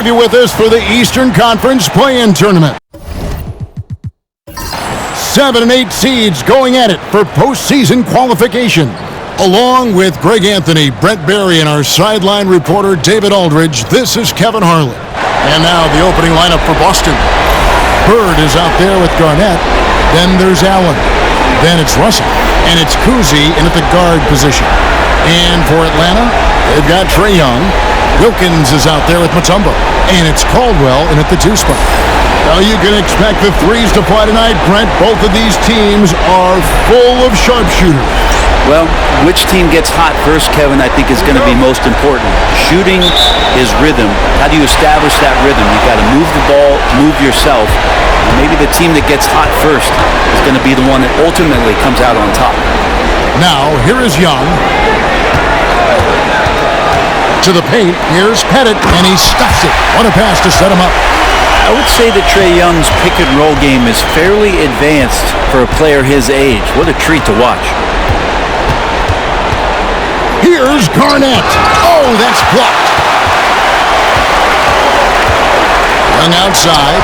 Have you with us for the Eastern Conference Play-In Tournament. 7 and 8 seeds going at it for postseason qualification. Along with Greg Anthony, Brent Barry, and our sideline reporter David Aldridge, this is Kevin Harlan. And now the opening lineup for Boston. Bird is out there with Garnett. Then there's Allen. Then it's Russell. And it's Kuzi in at the guard position. And for Atlanta, they've got Trae Young. Wilkins is out there with Mutombo. And it's Caldwell in at the 2 spot. Now you can expect the threes to fly tonight, Brent. Both of these teams are full of sharpshooters. Well, which team gets hot first, Kevin, I think is going to be most important. Shooting is rhythm. How do you establish that rhythm? You've got to move the ball, move yourself. And maybe the team that gets hot first is going to be the one that ultimately comes out on top. Now, here is Young. To the paint, here's Pettit, and he stuffs it. What a pass to set him up. I would say that Trae Young's pick-and-roll game is fairly advanced for a player his age. What a treat to watch. Here's Garnett. Oh, that's blocked. Young outside.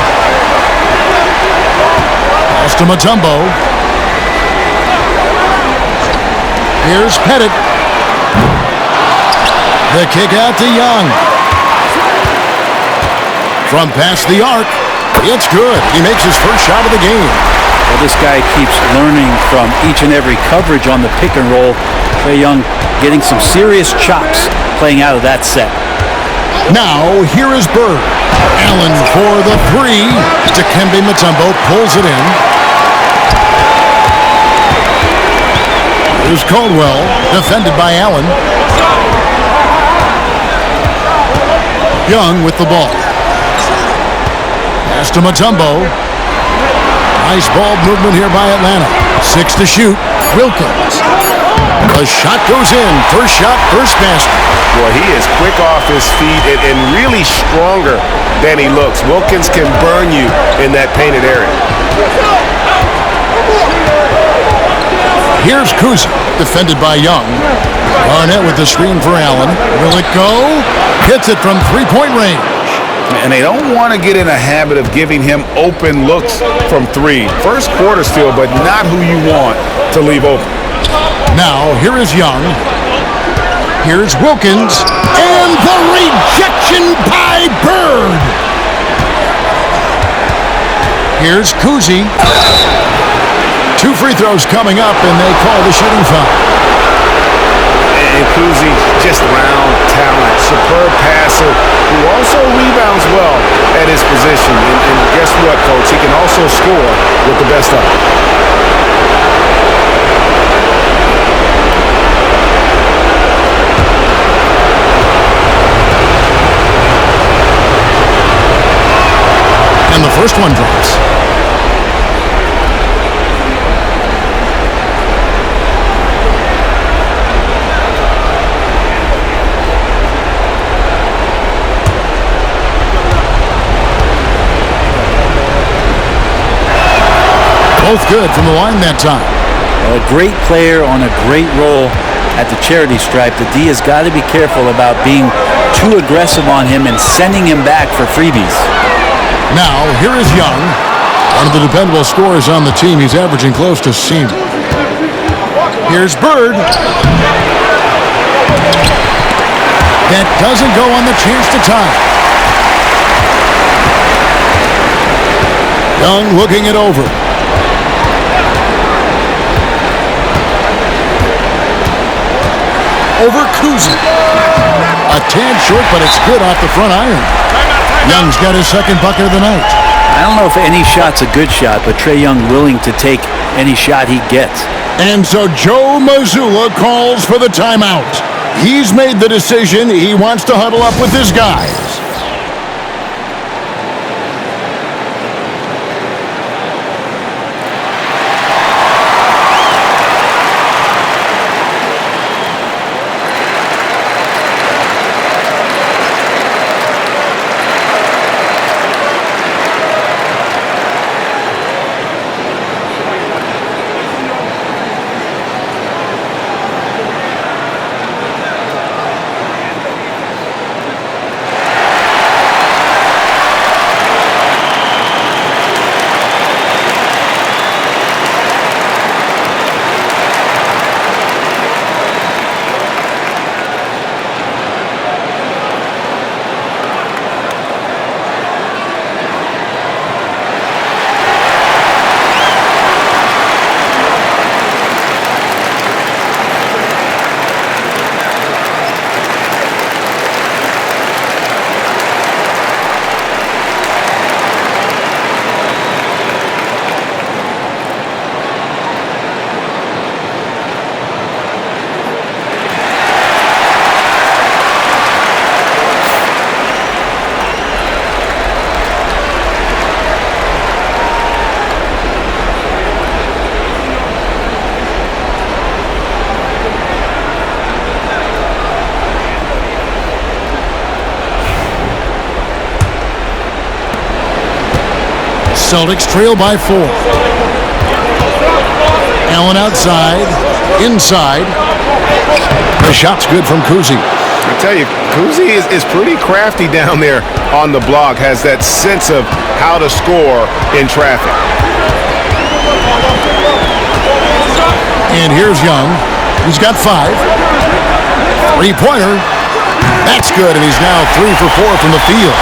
Pass to Mutombo. Here's Pettit. The kick out to Young. From past the arc, it's good. He makes his first shot of the game. Well, this guy keeps learning from each and every coverage on the pick and roll. Trae Young getting some serious chops playing out of that set. Now, here is Bird. Allen for the 3. Dikembe Mutombo pulls it in. Here's Caldwell, defended by Allen. Young with the ball. Pass to Mutombo. Nice ball movement here by Atlanta. 6 to shoot. Wilkins. The shot goes in. First shot, first basket. Boy, he is quick off his feet and really stronger than he looks. Wilkins can burn you in that painted area. Here's Kuzi, defended by Young. Garnett with the screen for Allen. Will it go? Hits it from 3-point range. And they don't want to get in a habit of giving him open looks from 3. First quarter still, but not who you want to leave open. Now, here is Young. Here's Wilkins. And the rejection by Bird. Here's Kuzi. 2 free throws coming up, and they call the shooting foul. And Kuzi, just round talent, superb passer, who also rebounds well at his position. And guess what, Coach? He can also score with the best of them. And the first one drops. Both good from the line that time. A great player on a great role at the charity stripe. The D has got to be careful about being too aggressive on him and sending him back for freebies. Now, here is Young. One of the dependable scorers on the team. He's averaging close to seam. Here's Bird. That doesn't go on the chance to tie. Young looking it over. Over Kuzi. A tad short, but it's good off the front iron. Young's got his second bucket of the night. I don't know if any shot's a good shot, but Trae Young willing to take any shot he gets. And so Joe Mazzulla calls for the timeout. He's made the decision. He wants to huddle up with his guys. Celtics trail by 4. Allen outside, inside. The shot's good from Kuzi. I tell you, Kuzi is pretty crafty down there on the block, has that sense of how to score in traffic. And here's Young. He's got 5. Three-pointer. That's good, and he's now 3 for 4 from the field.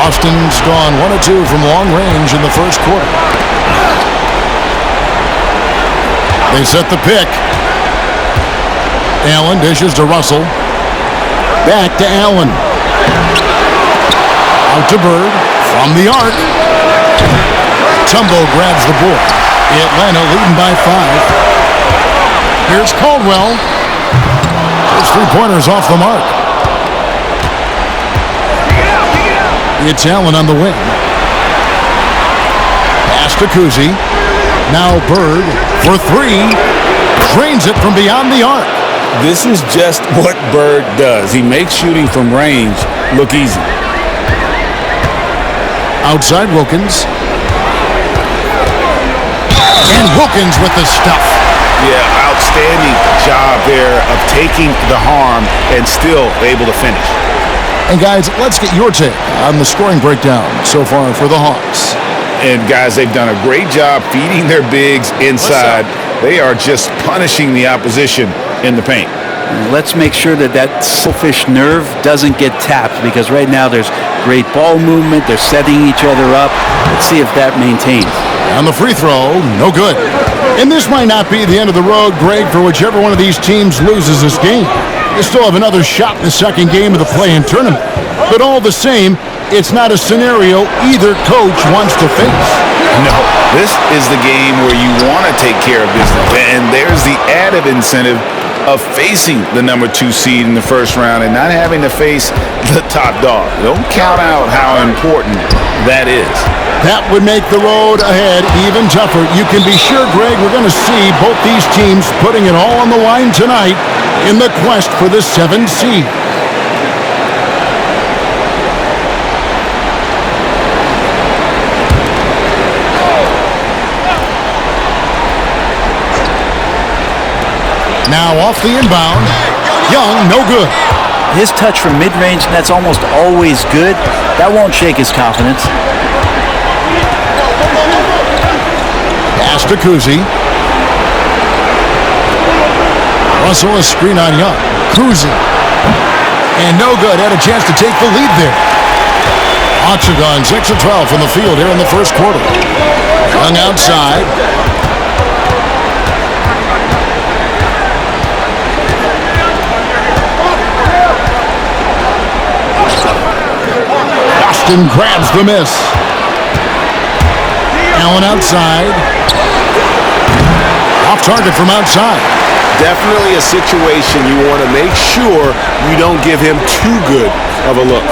Boston's gone 1 of 2 from long range in the first quarter. They set the pick. Allen dishes to Russell. Back to Allen. Out to Bird from the arc. Tumbo grabs the board. Atlanta leading by 5. Here's Caldwell. His three-pointer's off the mark. It's Allen on the wing. Pass to Kuzi. Now Bird for 3. Drains it from beyond the arc. This is just what Bird does. He makes shooting from range look easy. Outside Wilkins. And Wilkins with the stuff. Yeah, outstanding job there of taking the harm and still able to finish. And guys, let's get your take on the scoring breakdown so far for the Hawks. And guys, they've done a great job feeding their bigs inside. They are just punishing the opposition in the paint. Let's make sure that selfish nerve doesn't get tapped, because right now there's great ball movement. They're setting each other up. Let's see if that maintains. On the free throw, no good. And this might not be the end of the road, Greg, for whichever one of these teams loses this game. They still have another shot in the second game of the play-in tournament. But all the same, it's not a scenario either coach wants to face. No, this is the game where you want to take care of business. And there's the added incentive of facing the number 2 seed in the first round and not having to face the top dog. Don't count out how important that is. That would make the road ahead even tougher. You can be sure, Greg, we're going to see both these teams putting it all on the line tonight in the quest for the 7th seed. Now off the inbound. Young, no good. His touch from mid-range, that's almost always good. That won't shake his confidence. Pass to Kuzi. Russell a screen on Young. Kuzi. And no good. Had a chance to take the lead there. Hawks have gone 6 of 12 from the field here in the first quarter. Young outside. Boston grabs the miss. Allen outside. Off target from outside. Definitely a situation you want to make sure you don't give him too good of a look.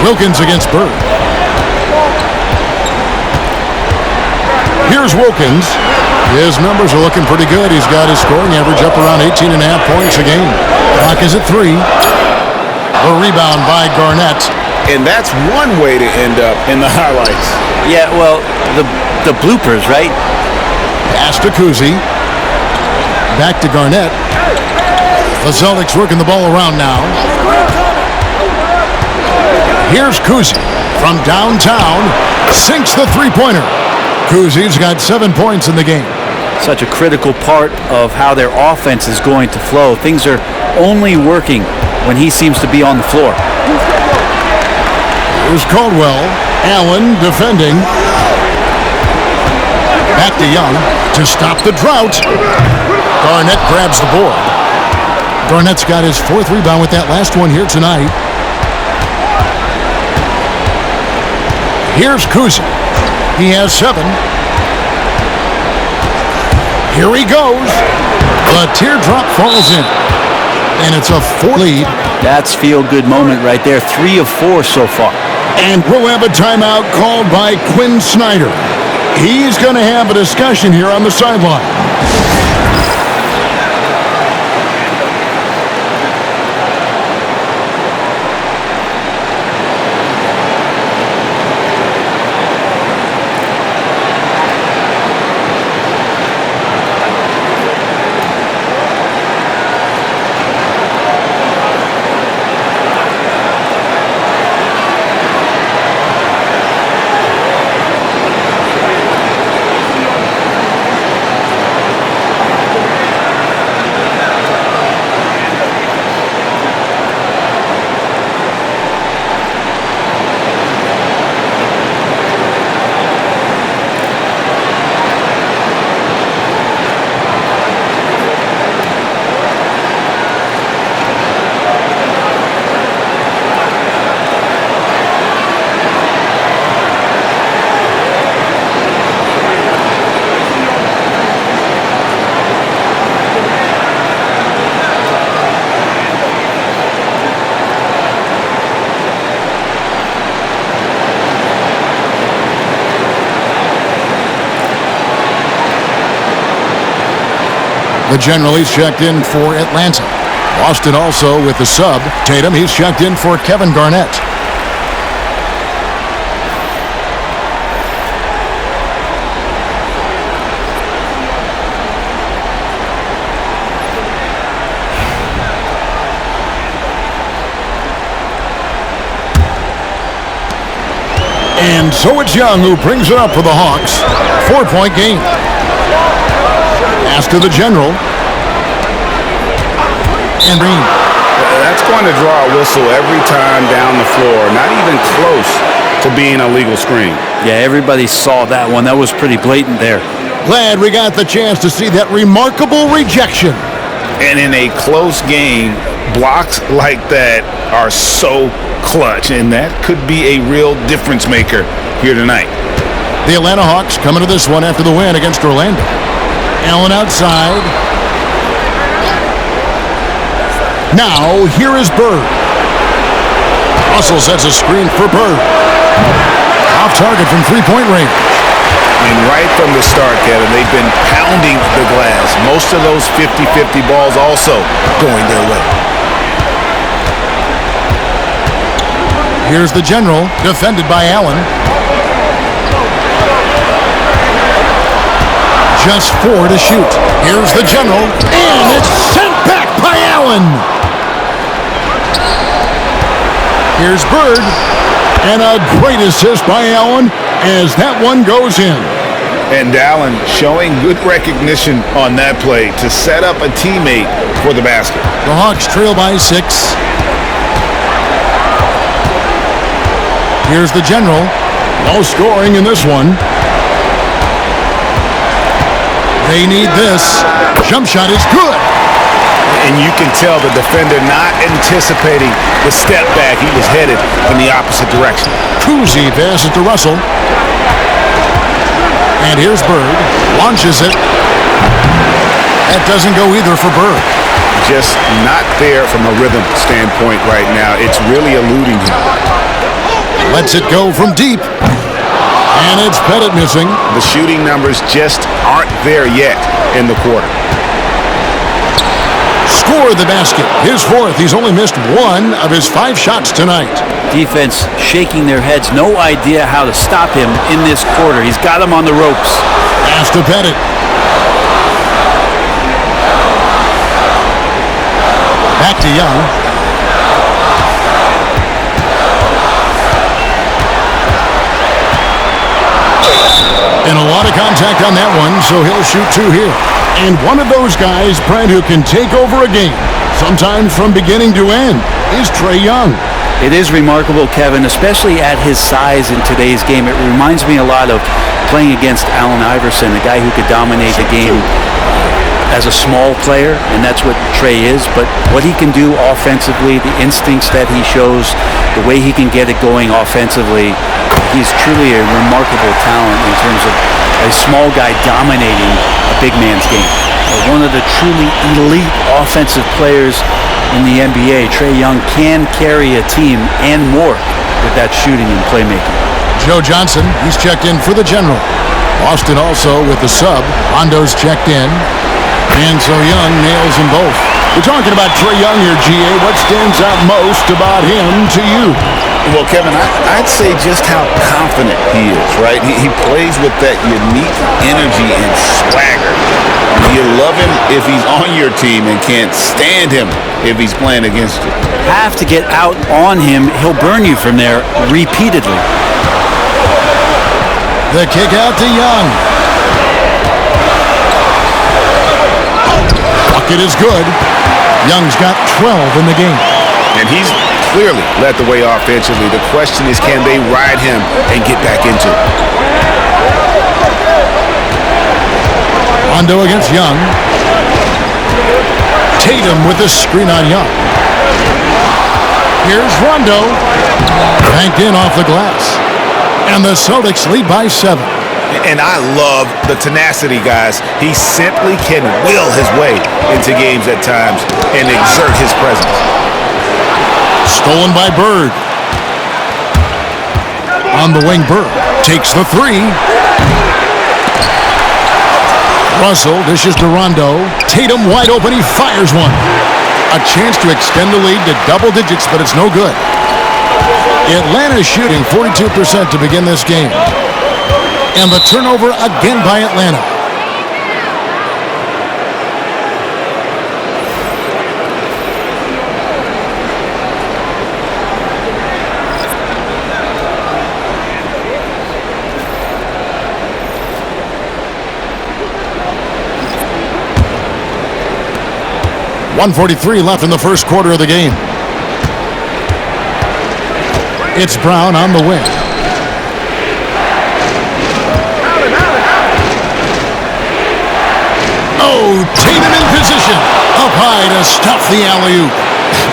Wilkins against Bird. Here's Wilkins. His numbers are looking pretty good. He's got his scoring average up around 18.5 points a game. Clock is at 3. The rebound by Garnett. And that's one way to end up in the highlights. Yeah, well, the bloopers, right? Pass to Kuzi. Back to Garnett. The Celtics working the ball around now. Here's Kuzi from downtown. Sinks the three-pointer. Kuzi's got 7 points in the game. Such a critical part of how their offense is going to flow. Things are only working when he seems to be on the floor. Here's Caldwell. Allen defending. Back to Young to stop the drought. Garnett grabs the board. Garnett's got his 4th rebound with that last one here tonight. Here's Kuzi. He has 7. Here he goes. The teardrop falls in. And it's a 4 lead. That's feel-good moment right there. 3 of 4 so far. And we'll have a timeout called by Quinn Snyder. He's going to have a discussion here on the sideline. The general, he's checked in for Atlanta. Boston also with the sub. Tatum, he's checked in for Kevin Garnett. And so it's Young who brings it up for the Hawks. 4-point game. Pass to the general. And Green. That's going to draw a whistle every time down the floor. Not even close to being a legal screen. Yeah, everybody saw that one. That was pretty blatant there. Glad we got the chance to see that remarkable rejection. And in a close game, blocks like that are so clutch, and that could be a real difference maker here tonight. The Atlanta Hawks coming to this one after the win against Orlando. Allen outside. Now, here is Bird. Russell sets a screen for Bird. Off target from three-point range. And right from the start, Kevin, they've been pounding the glass. Most of those 50-50 balls also going their way. Here's the general, defended by Allen. Just 4 to shoot. Here's the general, and it's sent back by Allen. Here's Bird, and a great assist by Allen as that one goes in. And Allen showing good recognition on that play to set up a teammate for the basket. The Hawks trail by 6. Here's the general. No scoring in this one. They need this. Jump shot is good. And you can tell the defender not anticipating the step back. He was headed in the opposite direction. Kuzi passes to Russell. And here's Bird. Launches it. That doesn't go either for Bird. Just not there from a rhythm standpoint right now. It's really eluding him. Lets it go from deep. And it's Pettit missing. The shooting numbers just aren't there yet in the quarter. Score the basket. His 4th. He's only missed 1 of his 5 shots tonight. Defense shaking their heads. No idea how to stop him in this quarter. He's got him on the ropes. Pass to Pettit. Back to Young. And a lot of contact on that one, so he'll shoot 2 here. And one of those guys, Brent, who can take over a game, sometimes from beginning to end, is Trae Young. It is remarkable, Kevin, especially at his size in today's game. It reminds me a lot of playing against Allen Iverson, a guy who could dominate the game as a small player, and that's what Trae is. But what he can do offensively, the instincts that he shows, the way he can get it going offensively, he's truly a remarkable talent in terms of a small guy dominating a big man's game. One of the truly elite offensive players in the NBA. Trae Young can carry a team and more with that shooting and playmaking. Joe Johnson, he's checked in for the general. Boston also with the sub. Hondo's checked in. And so Young nails them both. We're talking about Trae Young here, GA. What stands out most about him to you? Well, Kevin, I'd say just how confident he is, right? He plays with that unique energy and swagger. You love him if he's on your team and can't stand him if he's playing against you. Have to get out on him. He'll burn you from there repeatedly. The kick out to Young. Bucket is good. Young's got 12 in the game. And he's clearly led the way offensively. The question is, can they ride him and get back into it? Rondo against Young. Tatum with the screen on Young. Here's Rondo. Banked in off the glass. And the Celtics lead by 7. And I love the tenacity, guys. He simply can will his way into games at times and exert his presence. Stolen by Bird. On the wing, Bird takes the 3. Russell dishes to Rondo. Tatum wide open. He fires one. A chance to extend the lead to double digits, but it's no good. Atlanta shooting 42% to begin this game. And the turnover again by Atlanta. .143 left in the first quarter of the game. It's Brown on the wing. Oh, Tatum in position. Up high to stuff the alley-oop.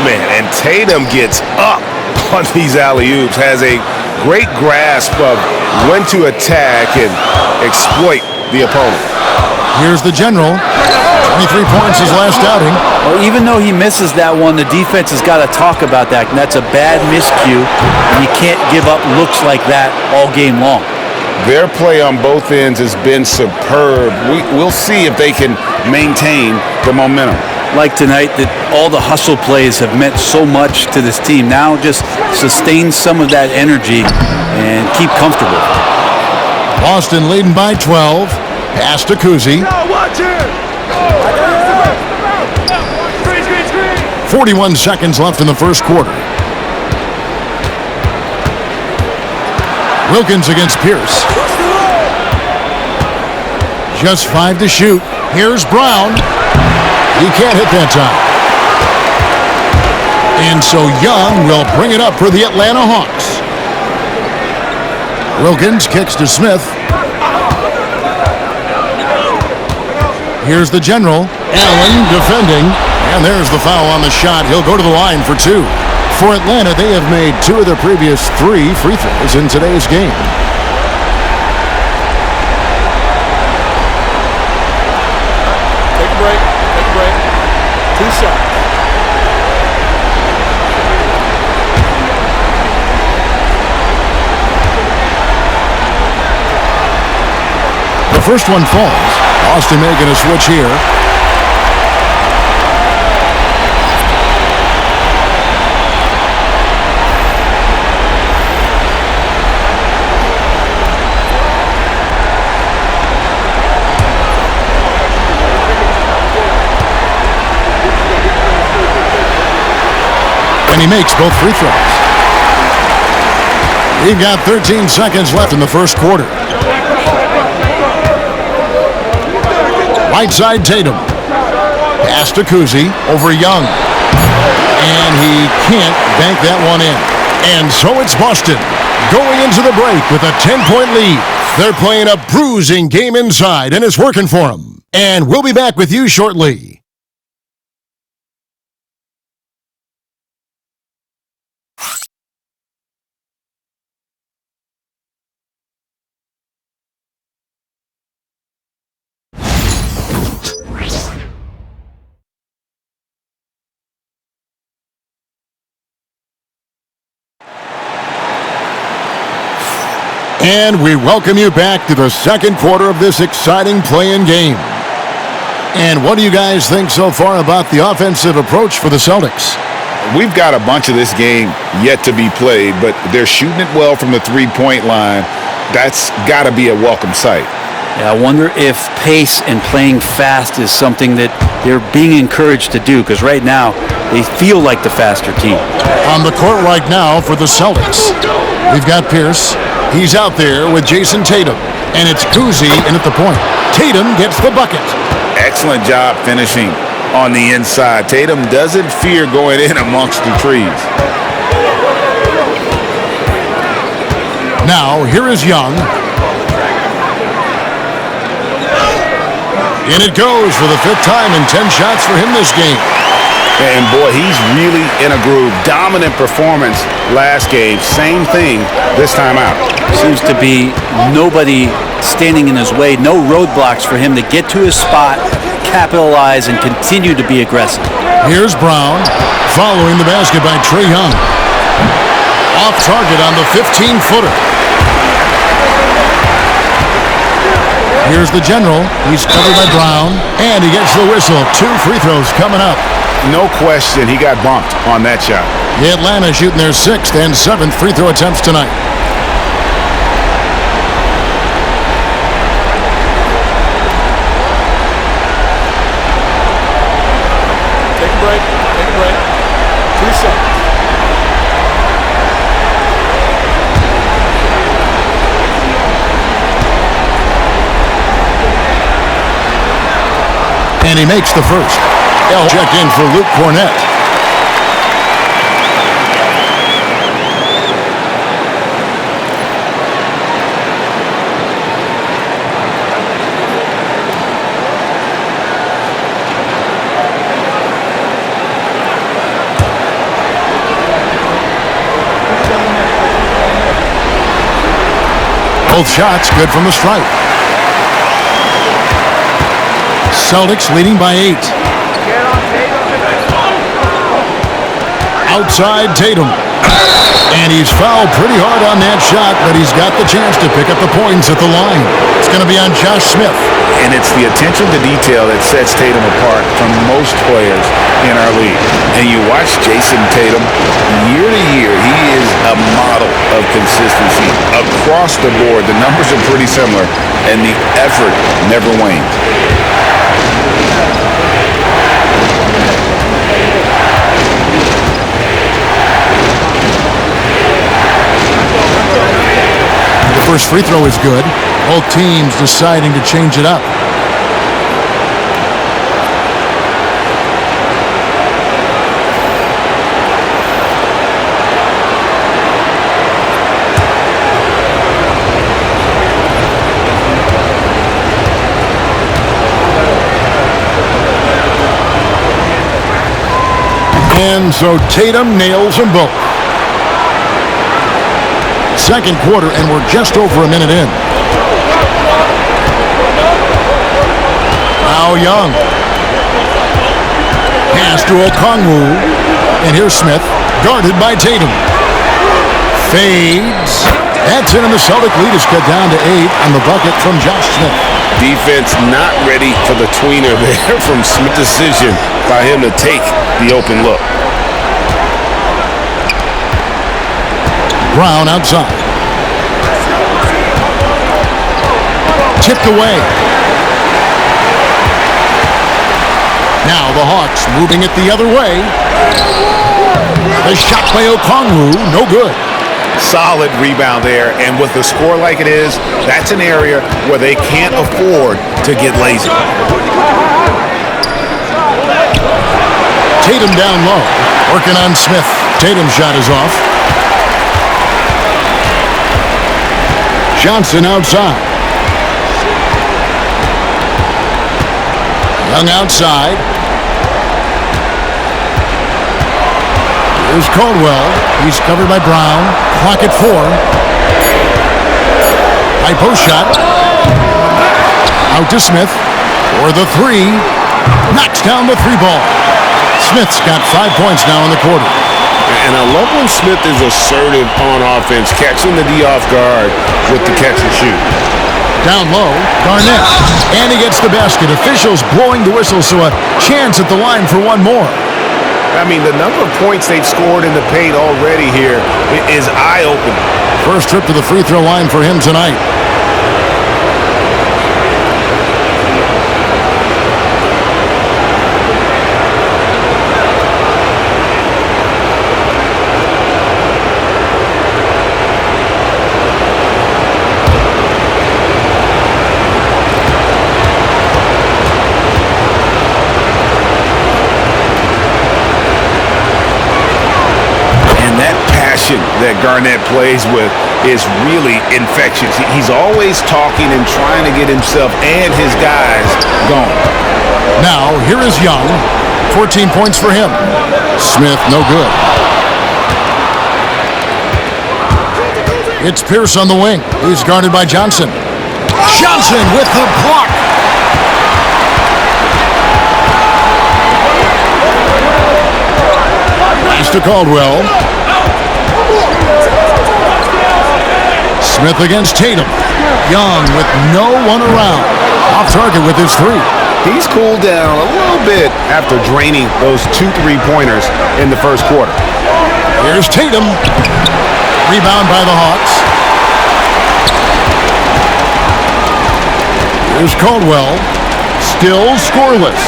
Man, and Tatum gets up on these alley-oops. Has a great grasp of when to attack and exploit the opponent. Here's the general. 23 points his last outing. Well, even though he misses that one, the defense has got to talk about that, and that's a bad miscue, and you can't give up looks like that all game long. Their play on both ends has been superb. We'll see if they can maintain the momentum. Like tonight, that all the hustle plays have meant so much to this team. Now just sustain some of that energy and keep comfortable. Boston leading by 12. Pass to Kuzi. 41 seconds left in the first quarter. Wilkins against Pierce. Just 5 to shoot. Here's Brown. He can't hit that time. And so Young will bring it up for the Atlanta Hawks. Wilkins kicks to Smith. Here's the general. Allen defending. And there's the foul on the shot. He'll go to the line for 2. For Atlanta, they have made 2 of their previous 3 free throws in today's game. Take a break. Take a break. 2 shots. The first one falls. Boston making a switch here. And he makes both free throws. We've got 13 seconds left in the first quarter. Right side Tatum. Pass to Kuzi over Young. And he can't bank that one in. And so it's Boston going into the break with a 10-point lead. They're playing a bruising game inside, and it's working for them. And we'll be back with you shortly. And we welcome you back to the second quarter of this exciting play-in game. And what do you guys think so far about the offensive approach for the Celtics? We've got a bunch of this game yet to be played, but they're shooting it well from the three-point line. That's got to be a welcome sight. Yeah, I wonder if pace and playing fast is something that they're being encouraged to do, because right now they feel like the faster team. On the court right now for the Celtics, we've got Pierce. He's out there with Jason Tatum. And it's Kuzi in at the point. Tatum gets the bucket. Excellent job finishing on the inside. Tatum doesn't fear going in amongst the trees. Now, here is Young. And it goes for the 5th time in 10 shots for him this game. And boy, he's really in a groove. Dominant performance last game. Same thing this time out. Seems to be nobody standing in his way. No roadblocks for him to get to his spot, capitalize, and continue to be aggressive. Here's Brown following the basket by Trae Young. Off target on the 15-footer. Here's the general. He's covered by Brown, and he gets the whistle. 2 free throws coming up. No question, he got bumped on that shot. Atlanta shooting their 6th and 7th free throw attempts tonight. Take a break. Take a break. 2 seconds. And he makes the first. He'll check in for Luke Cornett. Both shots good from the stripe. Celtics leading by 8. Outside Tatum. And he's fouled pretty hard on that shot, but he's got the chance to pick up the points at the line. It's going to be on Josh Smith. And it's the attention to detail that sets Tatum apart from most players in our league. And you watch Jason Tatum, year to year, he is a model of consistency. Across the board, the numbers are pretty similar, and the effort never wanes. First free throw is good. Both teams deciding to change it up. And so Tatum nails them both. Second quarter, and we're just over a minute in. Now Young. Pass to Okongwu. And here's Smith, guarded by Tatum. Fades. That's it, and the Celtic lead is cut down to 8 on the bucket from Josh Smith. Defense not ready for the tweener there from Smith's decision by him to take the open look. Brown outside. Tipped away. Now the Hawks moving it the other way. The shot by Okongwu, no good. Solid rebound there, and with a score like it is, that's an area where they can't afford to get lazy. Tatum down low, working on Smith. Tatum's shot is off. Johnson outside. Young outside. Here's Caldwell. He's covered by Brown. Clock at 4. High post shot. Out to Smith for the 3. Knocks down the 3 ball. Smith's got 5 points now in the quarter. And I love when Smith is assertive on offense, catching the D off guard with the catch and shoot. Down low, Garnett. And he gets the basket. Officials blowing the whistle, so a chance at the line for one more. I mean, the number of points they've scored in the paint already here is eye-opening. First trip to the free throw line for him tonight. That Garnett plays with is really infectious. He's always talking and trying to get himself and his guys going. Now, here is Young. 14 points for him. Smith, no good. It's Pierce on the wing. He's guarded by Johnson. Johnson with the block. Pass to Caldwell. Smith against Tatum. Young with no one around. Off target with his three. He's cooled down a little bit after draining those 2 3-pointers in the first quarter. Here's Tatum. Rebound by the Hawks. Here's Caldwell. Still scoreless.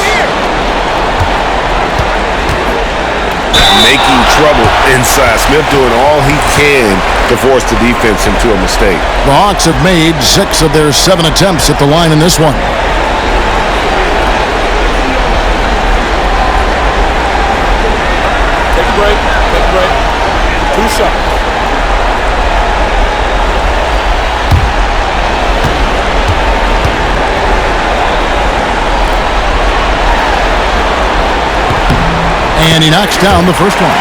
Making trouble inside. Smith doing all he can to force the defense into a mistake. The Hawks have made 6 of their 7 attempts at the line in this one. Take a break. Take a break. 2 shots. And he knocks down the first one.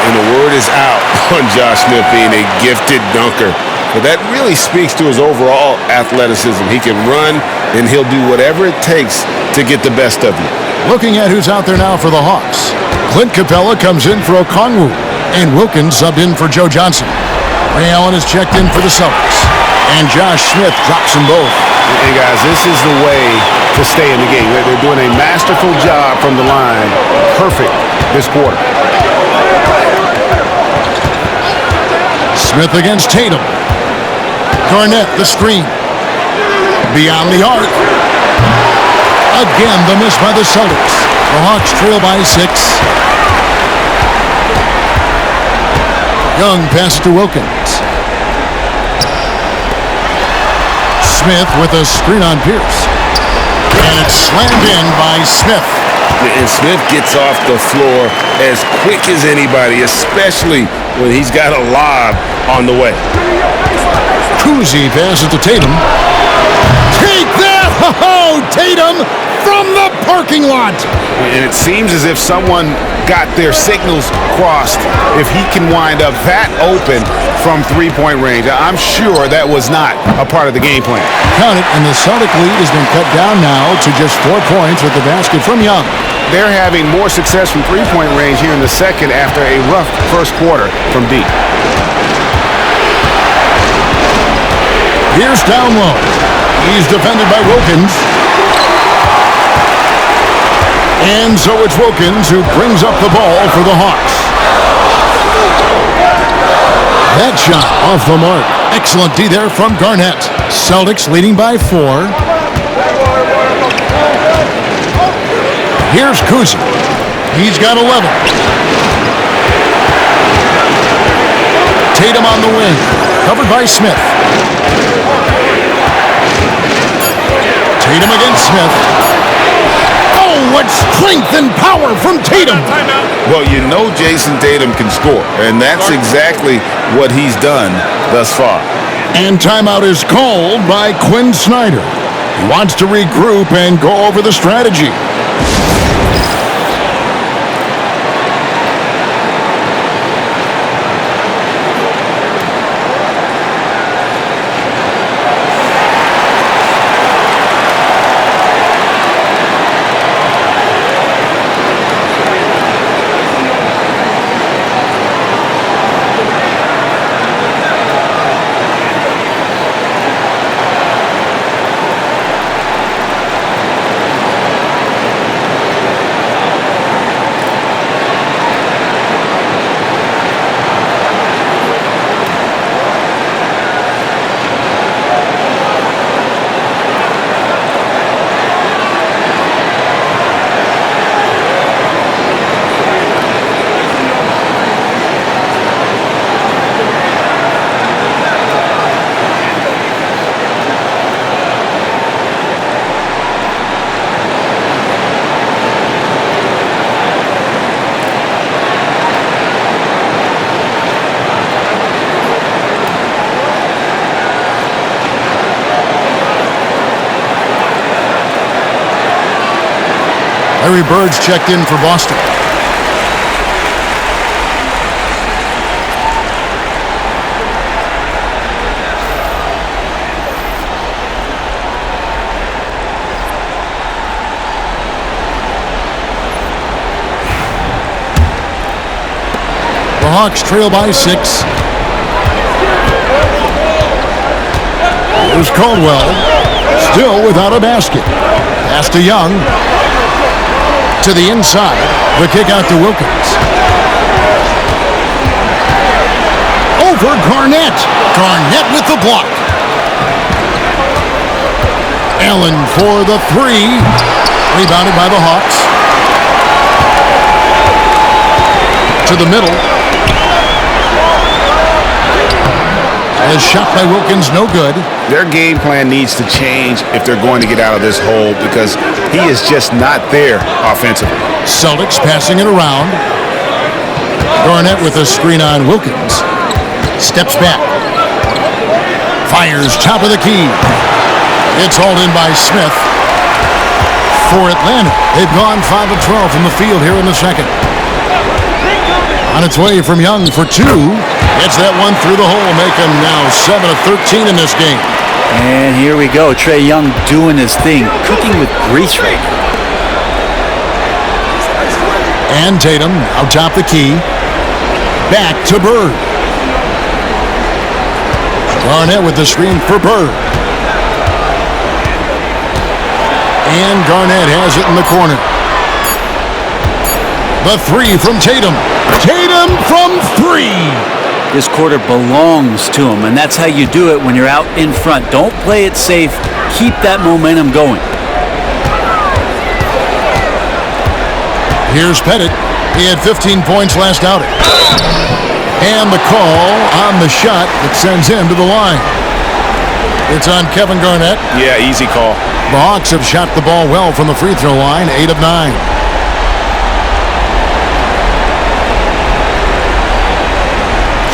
And the word is out on Josh Smith being a gifted dunker. But that really speaks to his overall athleticism. He can run, and he'll do whatever it takes to get the best of you. Looking at who's out there now for the Hawks. Clint Capella comes in for Okongwu. And Wilkins subbed in for Joe Johnson. Ray Allen is checked in for the Celtics. And Josh Smith drops them both. And guys, this is the way to stay in the game. They're doing a masterful job from the line. Perfect this quarter. Smith against Tatum. Garnett, the screen. Beyond the arc. Again, the miss by the Celtics. The Hawks trail by 6. Young passes to Wilkins. Smith with a screen on Pierce. And it's slammed in by Smith. And Smith gets off the floor as quick as anybody, especially when he's got a lob on the way. Kuzi passes to Tatum. Take that! Oh, Tatum from the parking lot. And it seems as if someone got their signals crossed if he can wind up that open from 3-point range. I'm sure that was not a part of the game plan. Count it, and the Celtic lead has been cut down now to just 4 points with the basket from Young. They're having more success from 3-point range here in the second after a rough first quarter from deep. Here's down low. He's defended by Wilkins. And so it's Wilkins who brings up the ball for the Hawks. That shot off the mark. Excellent D there from Garnett. Celtics leading by 4. Here's Kuzi. He's got 11. Tatum on the wing. Covered by Smith. Tatum against Smith. Oh, what strength and power from Tatum. Well, you know Jason Tatum can score, and that's exactly what he's done thus far. And timeout is called by Quinn Snyder. He wants to regroup and go over the strategy. Larry Bird's checked in for Boston. The Hawks trail by 6. Here's Caldwell, still without a basket. Pass to Young. To the inside. The kick out to Wilkins. Over Garnett. Garnett with the block. Allen for the three. Rebounded by the Hawks. To the middle. A shot by Wilkins, no good. Their game plan needs to change if they're going to get out of this hole because he is just not there offensively. Celtics passing it around. Garnett with a screen on Wilkins. Steps back. Fires top of the key. It's hauled in by Smith. For Atlanta, they've gone 5 of 12 from the field here in the second. On its way from Young for two. Gets that one through the hole, make him now 7 of 13 in this game. And here we go. Trae Young doing his thing, cooking with grease right now. And Tatum out top the key. Back to Bird. Garnett with the screen for Bird. And Garnett has it in the corner. The three from Tatum. Tatum from three. This quarter belongs to him, and that's how you do it when you're out in front. Don't play it safe. Keep that momentum going. Here's Pettit. He had 15 points last outing. And the call on the shot that sends him to the line. It's on Kevin Garnett. Yeah, easy call. The Hawks have shot the ball well from the free throw line, 8 of 9.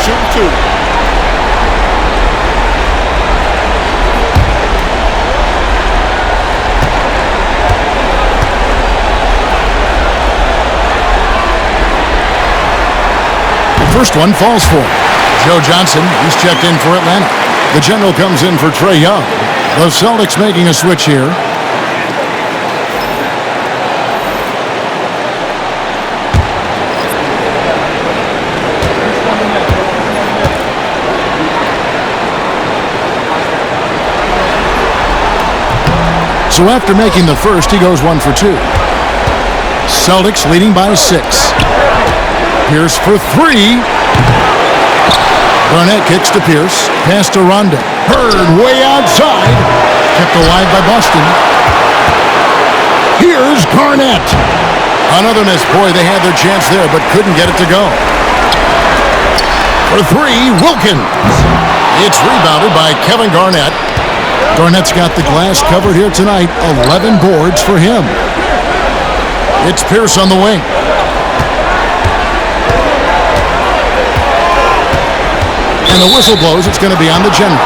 Shoot 2. First one falls for Joe Johnson. He's checked in for Atlanta. The general comes in for Trae Young. The Celtics making a switch here. So after making the first, he goes 1 for 2. Celtics leading by 6. Pierce for 3. Garnett kicks to Pierce. Pass to Rondo. Bird way outside. Kept alive by Boston. Here's Garnett. Another miss. Boy, they had their chance there, but couldn't get it to go. For 3, Wilkins. It's rebounded by Kevin Garnett. Garnett's got the glass covered here tonight. 11 boards for him. It's Pierce on the wing. And the whistle blows. It's going to be on the general.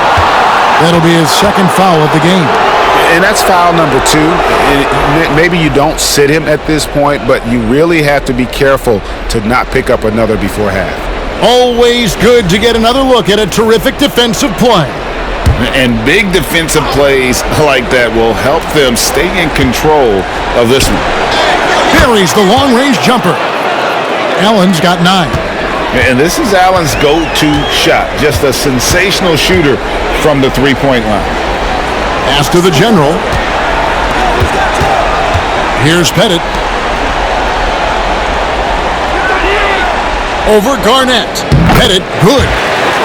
That'll be his second foul of the game. And that's foul number 2. And maybe you don't sit him at this point, but you really have to be careful to not pick up another before half. Always good to get another look at a terrific defensive play. And big defensive plays like that will help them stay in control of this one. Buries the long-range jumper. Allen's got 9. And this is Allen's go-to shot. Just a sensational shooter from the three-point line. Pass to the general. Here's Pettit. Over Garnett. Pettit, good.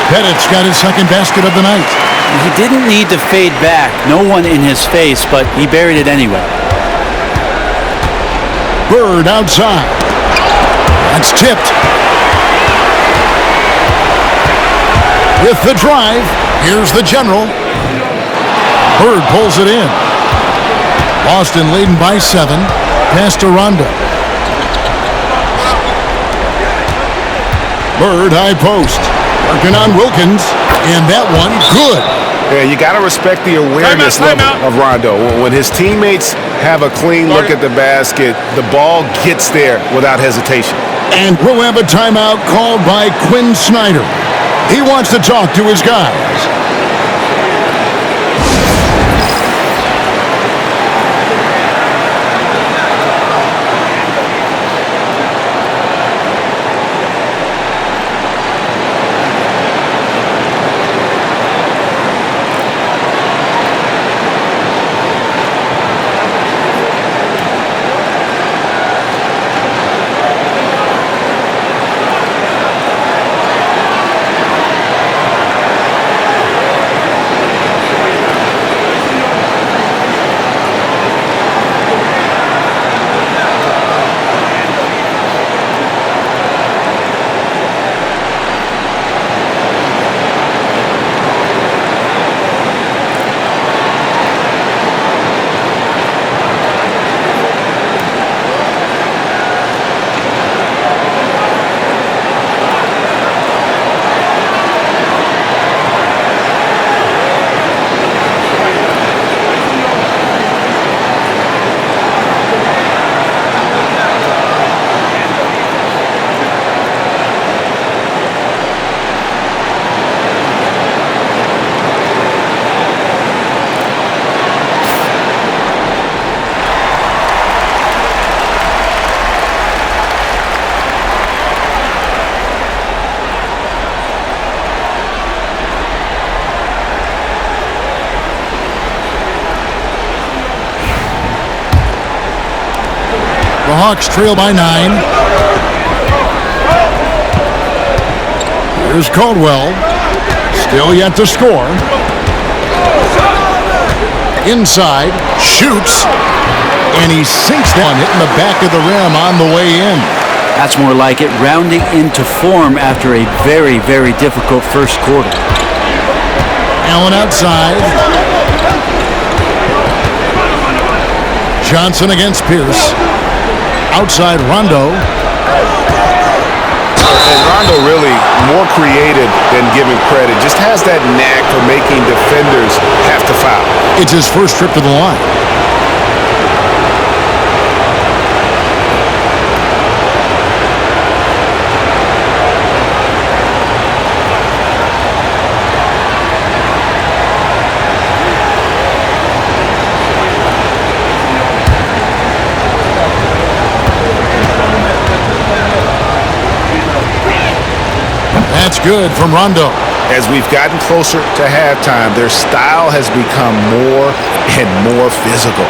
Pettit's got his second basket of the night. He didn't need to fade back. No one in his face, but he buried it anyway. Bird outside. That's tipped. With the drive, here's the general. Bird pulls it in. Boston leading by 7. Pass to Rondo. Bird high post. Working on Wilkins. And that one, good. Yeah, you got to respect the awareness level of Rondo. When his teammates have a clean look at the basket, the ball gets there without hesitation. And we'll have a timeout called by Quinn Snyder. He wants to talk to his guys. Hawks trail by 9. Here's Caldwell. Still yet to score. Inside. Shoots. And he sinks down, hitting the back of the rim on the way in. That's more like it. Rounding into form after a very, very difficult first quarter. Allen outside. Johnson against Pierce. Outside Rondo. And Rondo really more creative than given credit. Just has that knack for making defenders have to foul. It's his first trip to the line. That's good from Rondo. As we've gotten closer to halftime, their style has become more and more physical.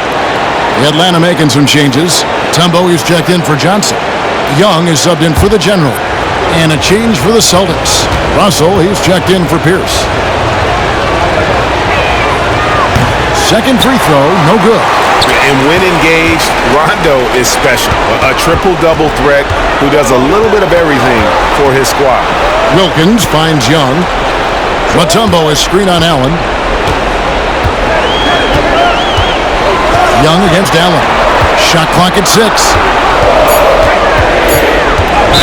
Atlanta making some changes. Tumbo is checked in for Johnson. Young is subbed in for the General. And a change for the Celtics. Russell, he's checked in for Pierce. Second free throw, no good. And when engaged, Rondo is special. A triple-double threat who does a little bit of everything for his squad. Wilkins finds Young. Mutombo is screen on Allen. Young against Allen. Shot clock at 6.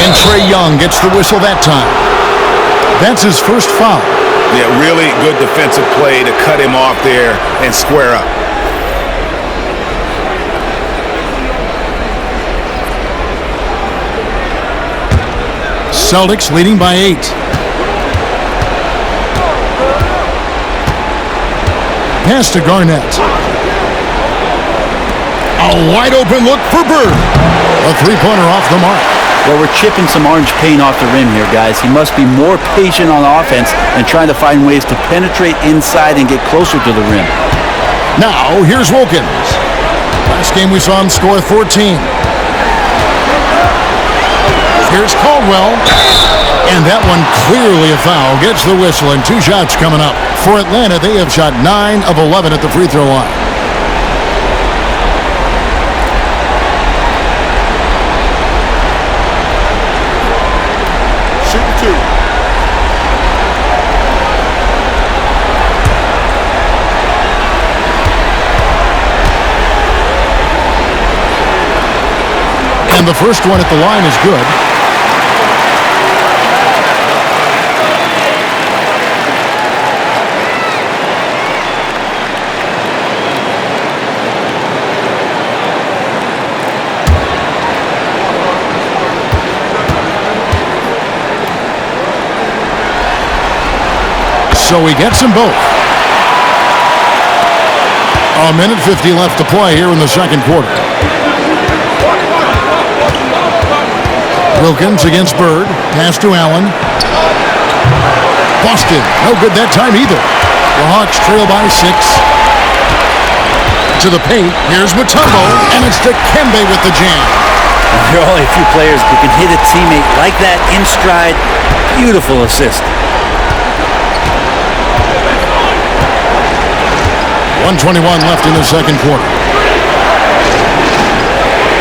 And Trae Young gets the whistle that time. That's his first foul. Yeah, really good defensive play to cut him off there and square up. Celtics leading by 8. Pass to Garnett. A wide open look for Bird. A three-pointer off the mark. Well, we're chipping some orange paint off the rim here, guys. He must be more patient on offense and trying to find ways to penetrate inside and get closer to the rim. Now, here's Wilkins. Last game we saw him score 14. Here's Caldwell. And that one clearly a foul. Gets the whistle and 2 shots coming up. For Atlanta, they have shot 9 of 11 at the free throw line. Shooting 2. And the first one at the line is good. So he gets them both. A minute 50 left to play here in the second quarter. Wilkins against Bird. Pass to Allen. Busted. No good that time either. The Hawks trail by 6. To the paint. Here's Mutombo. And it's Dikembe with the jam. There are only a few players who can hit a teammate like that in stride. Beautiful assist. 1:21 left in the second quarter.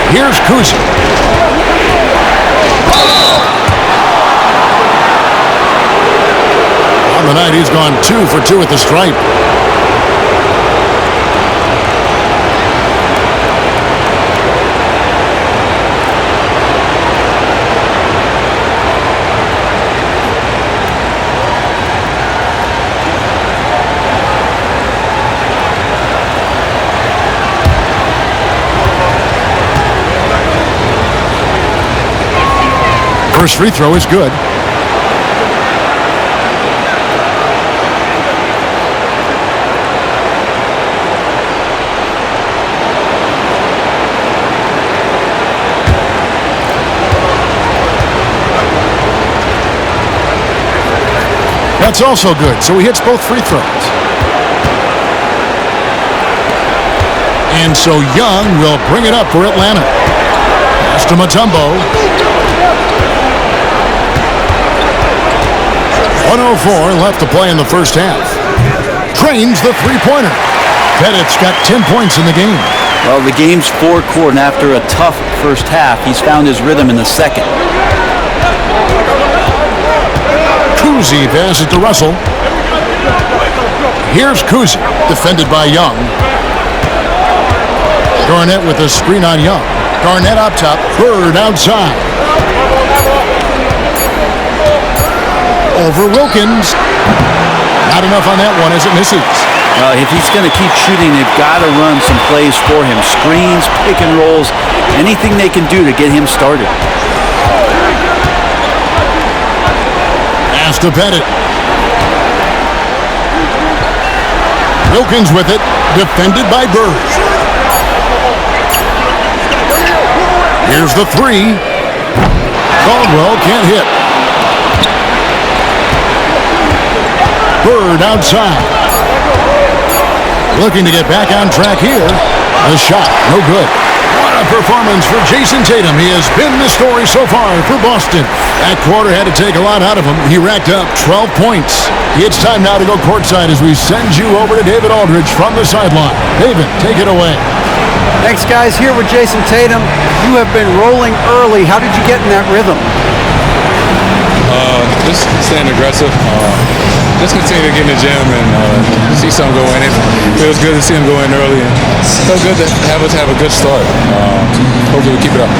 Here's Kuzma. On the night, he's gone 2 for 2 at the stripe. First free throw is good. That's also good, so he hits both free throws. And so Young will bring it up for Atlanta. Pass to Mutombo. 1:04 left to play in the first half. Trains the three-pointer. Pettit's got 10 points in the game. Well, the game's four-quarter, and after a tough first half, he's found his rhythm in the second. Kuzi passes to Russell. Here's Kuzi, defended by Young. Garnett with a screen on Young. Garnett up top, Bird outside. Over Wilkins. Not enough on that one as it misses. If he's going to keep shooting, they've got to run some plays for him. Screens, pick and rolls, anything they can do to get him started. Pass to Pettit. Wilkins with it, defended by Bird. Here's the three. Caldwell can't hit. Bird outside. Looking to get back on track here. The shot, no good. What a performance for Jason Tatum. He has been the story so far for Boston. That quarter had to take a lot out of him. He racked up 12 points. It's time now to go courtside as we send you over to David Aldridge from the sideline. David, take it away. Thanks, guys. Here with Jason Tatum. You have been rolling early. How did you get in that rhythm? Just staying aggressive. Just continue to get in the gym and see something go in. It feels good to see him go in early. And it feels good to have us have a good start. Hopefully we'll keep it up.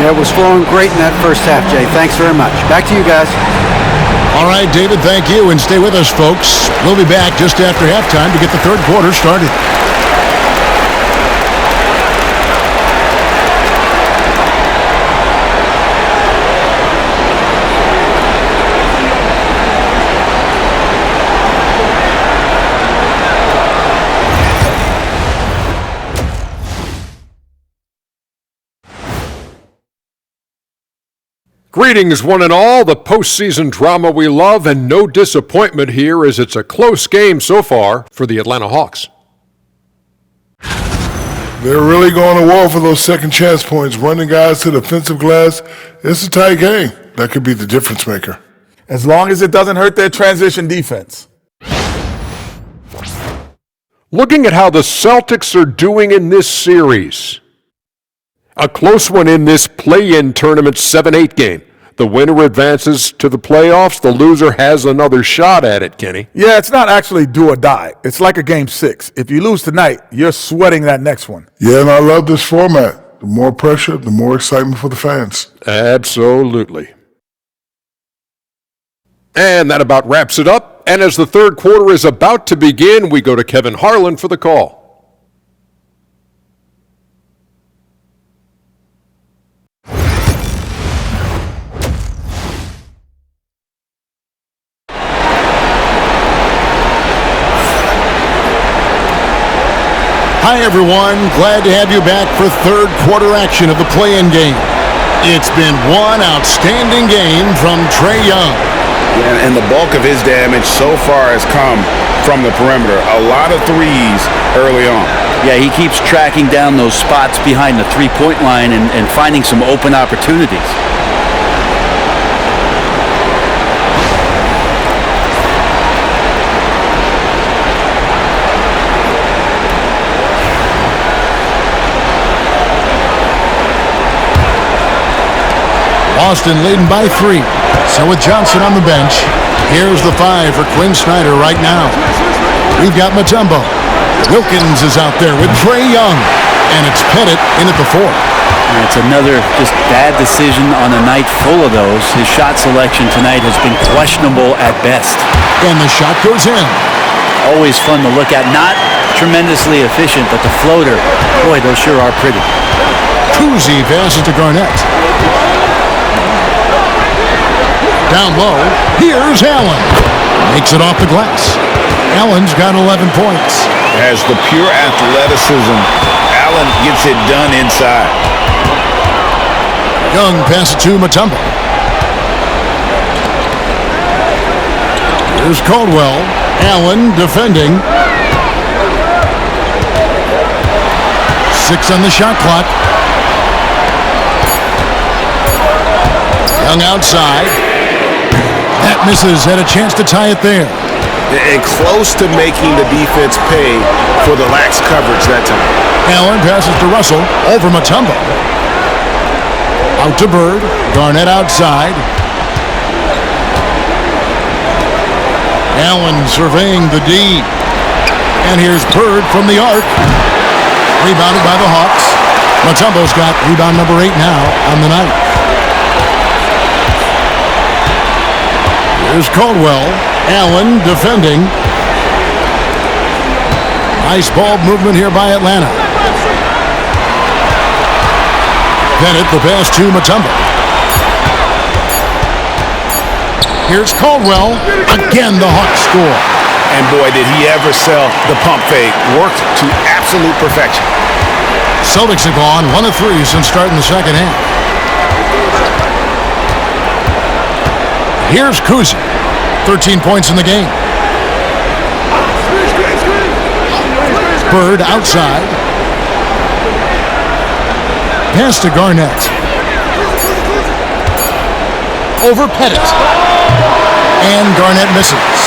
Yeah, it was flowing great in that first half, Jay. Thanks very much. Back to you guys. All right, David, thank you. And stay with us, folks. We'll be back just after halftime to get the third quarter started. Greetings, one and all. The postseason drama we love, and no disappointment here as it's a close game so far for the Atlanta Hawks. They're really going to war for those second chance points, running guys to the offensive glass. It's a tight game. That could be the difference maker. As long as it doesn't hurt their transition defense. Looking at how the Celtics are doing in this series. A close one in this play-in tournament 7-8 game. The winner advances to the playoffs. The loser has another shot at it, Kenny. Yeah, it's not actually do or die. It's like a game 6. If you lose tonight, you're sweating that next one. Yeah, and I love this format. The more pressure, the more excitement for the fans. Absolutely. And that about wraps it up. And as the third quarter is about to begin, we go to Kevin Harlan for the call. Hi, everyone. Glad to have you back for third quarter action of the play-in game. It's been one outstanding game from Trae Young. Yeah, and the bulk of his damage so far has come from the perimeter. A lot of threes early on. Yeah, he keeps tracking down those spots behind the three-point line and finding some open opportunities. Boston leading by 3. So with Johnson on the bench, here's the 5 for Quinn Snyder right now. We've got Mutombo. Wilkins is out there with Trae Young. And it's Pettit in at the 4. It's another just bad decision on a night full of those. His shot selection tonight has been questionable at best. And the shot goes in. Always fun to look at. Not tremendously efficient, but the floater, boy, those sure are pretty. Kuzi passes to Garnett. Down low, here's Allen. Makes it off the glass. Allen's got 11 points. Has the pure athleticism. Allen gets it done inside. Young passes to Mutombo. Here's Caldwell. Allen defending. 6 on the shot clock. Young outside. That misses, had a chance to tie it there. And close to making the defense pay for the lax coverage that time. Allen passes to Russell over Mutombo. Out to Bird. Garnett outside. Allen surveying the D. And here's Bird from the arc. Rebounded by the Hawks. Mutombo's got rebound number 8 now on the night. Here's Caldwell. Allen defending. Nice ball movement here by Atlanta. Bennett, the pass to Mutombo. Here's Caldwell. Again, the Hawks score. And boy, did he ever sell the pump fake. Worked to absolute perfection. Celtics have gone 1 of 3 since starting the second half. Here's Kuzi. 13 points in the game. Bird outside. Pass to Garnett. Over Pettit. And Garnett misses.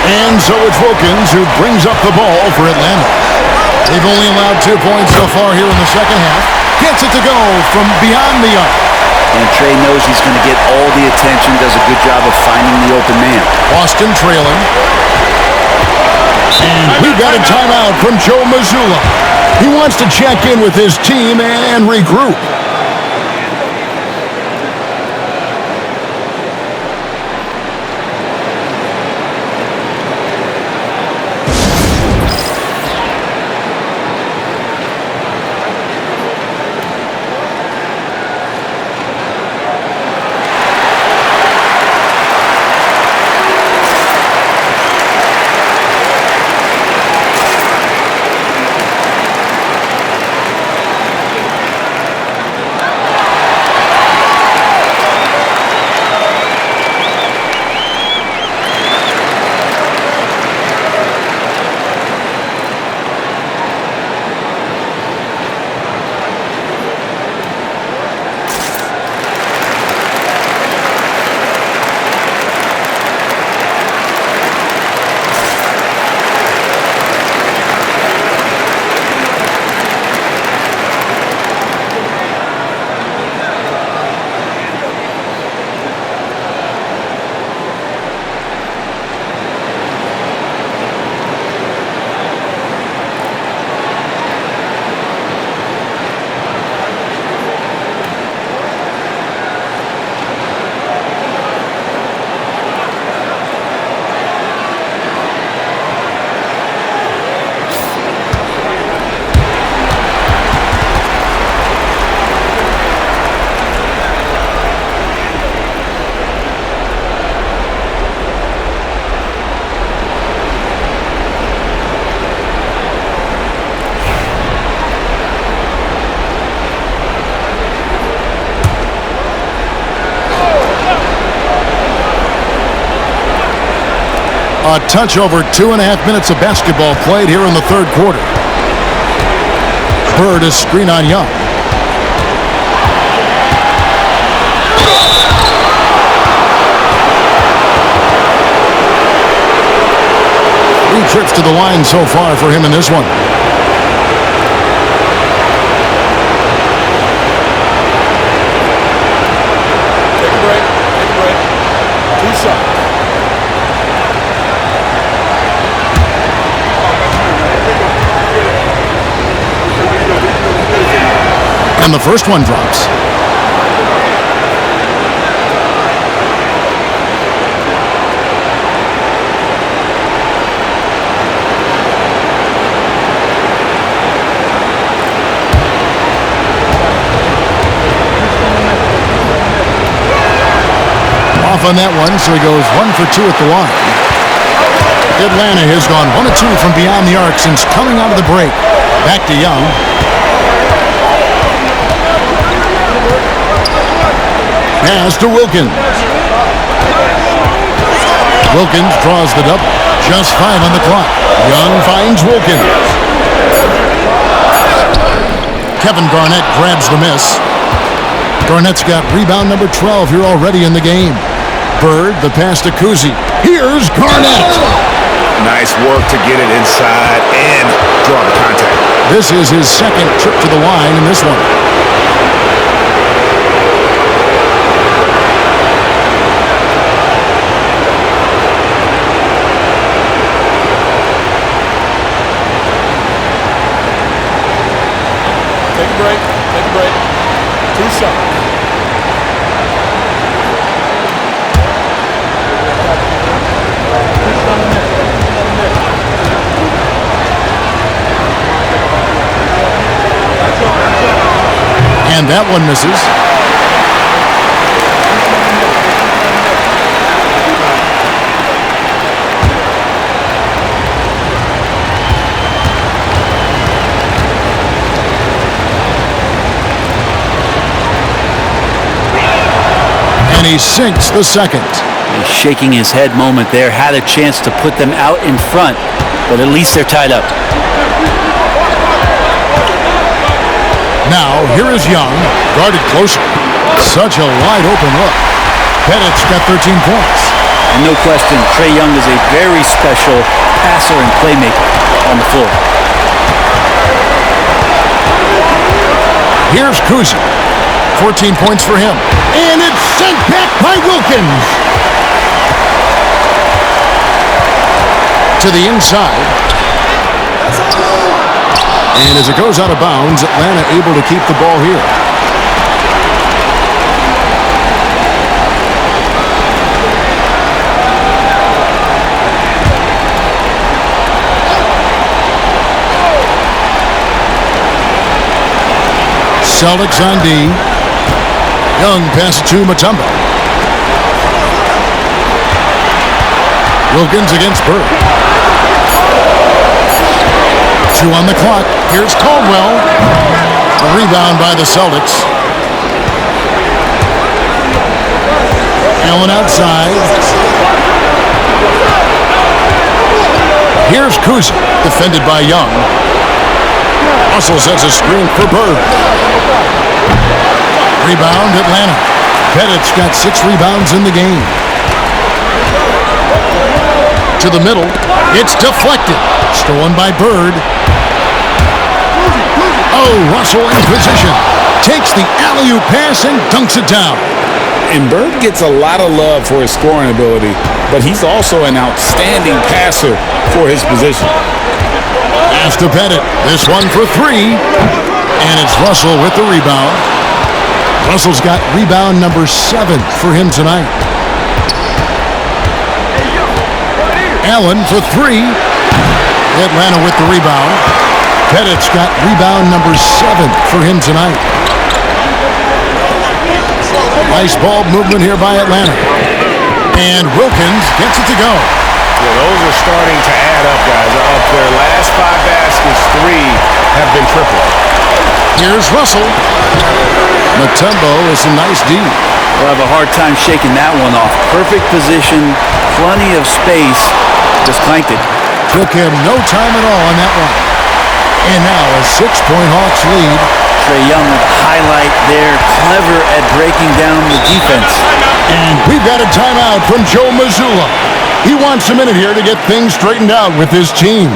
And so it's Wilkins who brings up the ball for Atlanta. They've only allowed 2 points so far here in the second half. Gets it to go from beyond the arc. And Trey knows he's going to get all the attention, does a good job of finding the open man. Boston trailing. And we've got a timeout from Joe Mazzulla. He wants to check in with his team and regroup. A touch over 2.5 minutes of basketball played here in the third quarter. Bird is screen on Young. Three trips to the line so far for him in this one. Take a break. Take a break. 2 shots. And the first one drops. Off on that one, so he goes 1 for 2 at the line. Atlanta has gone 1 of 2 from beyond the arc since coming out of the break. Back to Young. Pass to Wilkins. Wilkins draws the double. Just 5 on the clock. Young finds Wilkins. Kevin Garnett grabs the miss. Garnett's got rebound number 12 here already in the game. Bird, the pass to Kuzi. Here's Garnett. Nice work to get it inside and draw the contact. This is his second trip to the line in this one. Take a break. Take a break. 2 shots. And that one misses. And he sinks the second. He's shaking his head moment there. Had a chance to put them out in front, but at least they're tied up. Now, here is Young, guarded closer. Such a wide open look. Pettit's got 13 points. And no question, Trae Young is a very special passer and playmaker on the floor. Here's Kuzi. 14 points for him. And it's sent back by Wilkins. To the inside. And as it goes out of bounds, Atlanta able to keep the ball here. Celtics on D. Young pass to Mutombo. Wilkins against Bird. 2 on the clock. Here's Caldwell. A rebound by the Celtics. Allen outside. Here's Kuzi, defended by Young. Russell sets a screen for Bird. Rebound, Atlanta. Pettit's got 6 rebounds in the game. To the middle. It's deflected. Stolen by Bird. Oh, Russell in position. Takes the alley-oop pass and dunks it down. And Bird gets a lot of love for his scoring ability, but he's also an outstanding passer for his position. Pass to Pettit. This one for 3. And it's Russell with the rebound. Russell's got rebound number 7 for him tonight. Allen for 3. Atlanta with the rebound. Pettit's got rebound number 7 for him tonight. Nice ball movement here by Atlanta. And Wilkins gets it to go. Yeah, those are starting to add up, guys. Of their last 5 baskets, 3 have been triple. Here's Russell. Mutombo is a nice D. We'll have a hard time shaking that one off. Perfect position, plenty of space. Just clanked it. Took him no time at all on that one. And now a 6-point Hawks lead. Trae Young highlight there, clever at breaking down the defense. And we've got a timeout from Joe Mazzulla. He wants a minute here to get things straightened out with his team.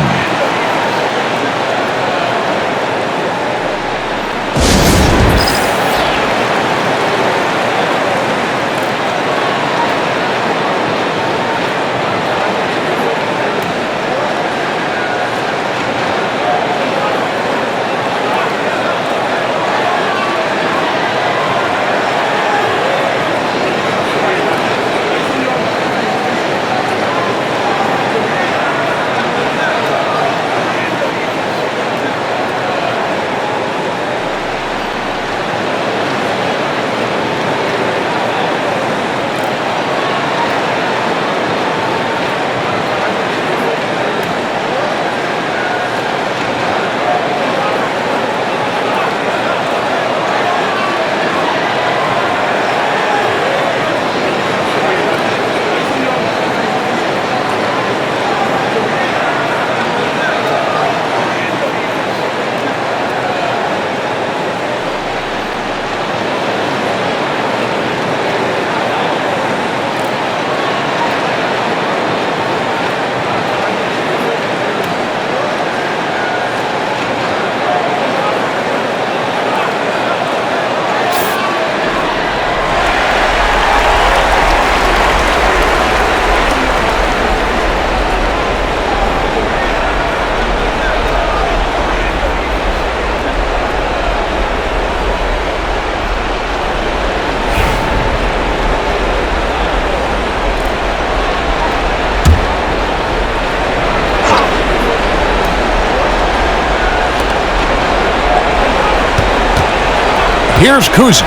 Here's Kuzi.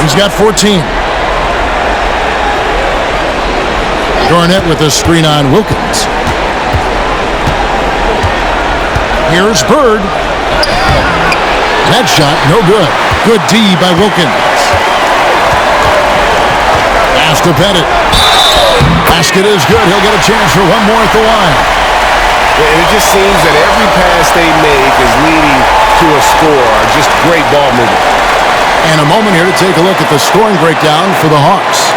He's got 14. Garnett with a screen on Wilkins. Here's Bird. That shot, no good. Good D by Wilkins. Pass to Pettit. Basket is good. He'll get a chance for one more at the line. And it just seems that every pass they make is leading to a score. Just great ball movement. And a moment here to take a look at the scoring breakdown for the Hawks.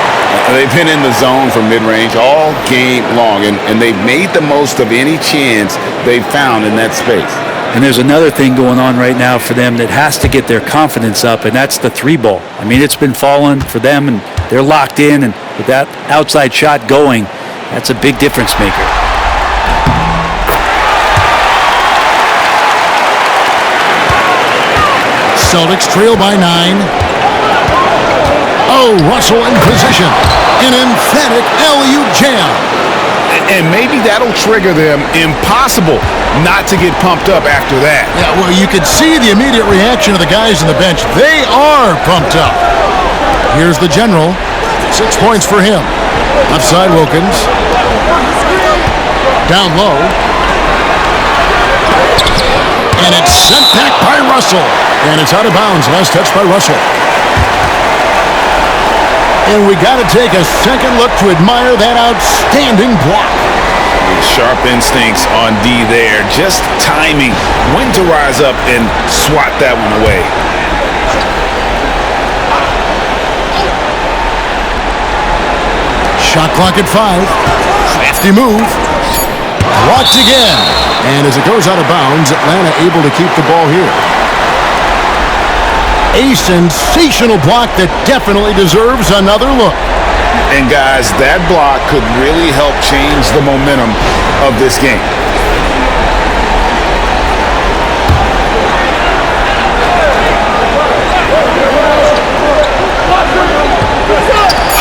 They've been in the zone from mid-range all game long, and they've made the most of any chance they've found in that space. And there's another thing going on right now for them that has to get their confidence up, and that's the three ball. I mean, it's been falling for them, and they're locked in, and with that outside shot going, that's a big difference maker. Celtics trail by 9. Oh, Russell in position. An emphatic alley-oop jam. And maybe that'll trigger them. Impossible not to get pumped up after that. Yeah, well, you could see the immediate reaction of the guys on the bench. They are pumped up. Here's the general. 6 points for him. Left side, Wilkins. Down low. And it's sent back by Russell. And it's out of bounds. Last touch by Russell. And we got to take a second look to admire that outstanding block. Sharp instincts on D there. Just timing when to rise up and swat that one away. Shot clock at 5. Crafty move. Blocked again. And as it goes out of bounds, Atlanta able to keep the ball here. A sensational block that definitely deserves another look. And guys, that block could really help change the momentum of this game.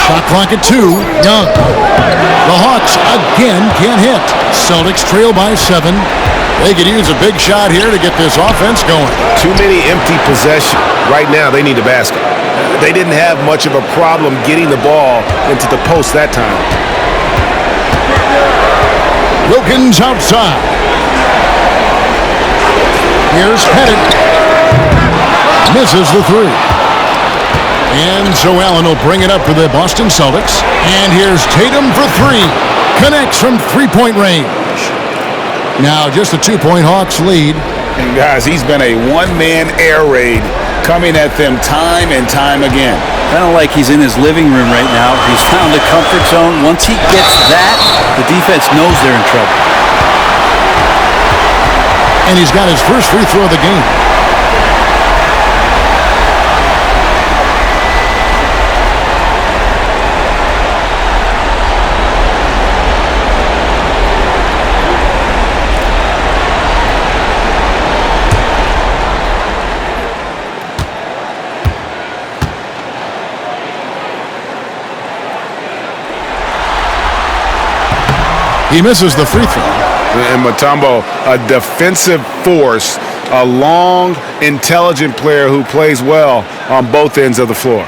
Shot clock at 2. Young. The Hawks again can't hit. Celtics trail by 7. They could use a big shot here to get this offense going. Too many empty possessions. Right now, they need a basket. They didn't have much of a problem getting the ball into the post that time. Wilkins outside. Here's Pettit. Misses the 3. And so Allen will bring it up for the Boston Celtics. And here's Tatum for 3. Connects from three-point range. Now just a 2-point Hawks lead. And guys, he's been a one-man air raid coming at them time and time again. Kind of like he's in his living room right now. He's found a comfort zone. Once he gets that, the defense knows they're in trouble. And he's got his first free throw of the game. He misses the free throw. And Mutombo, a defensive force, a long, intelligent player who plays well on both ends of the floor.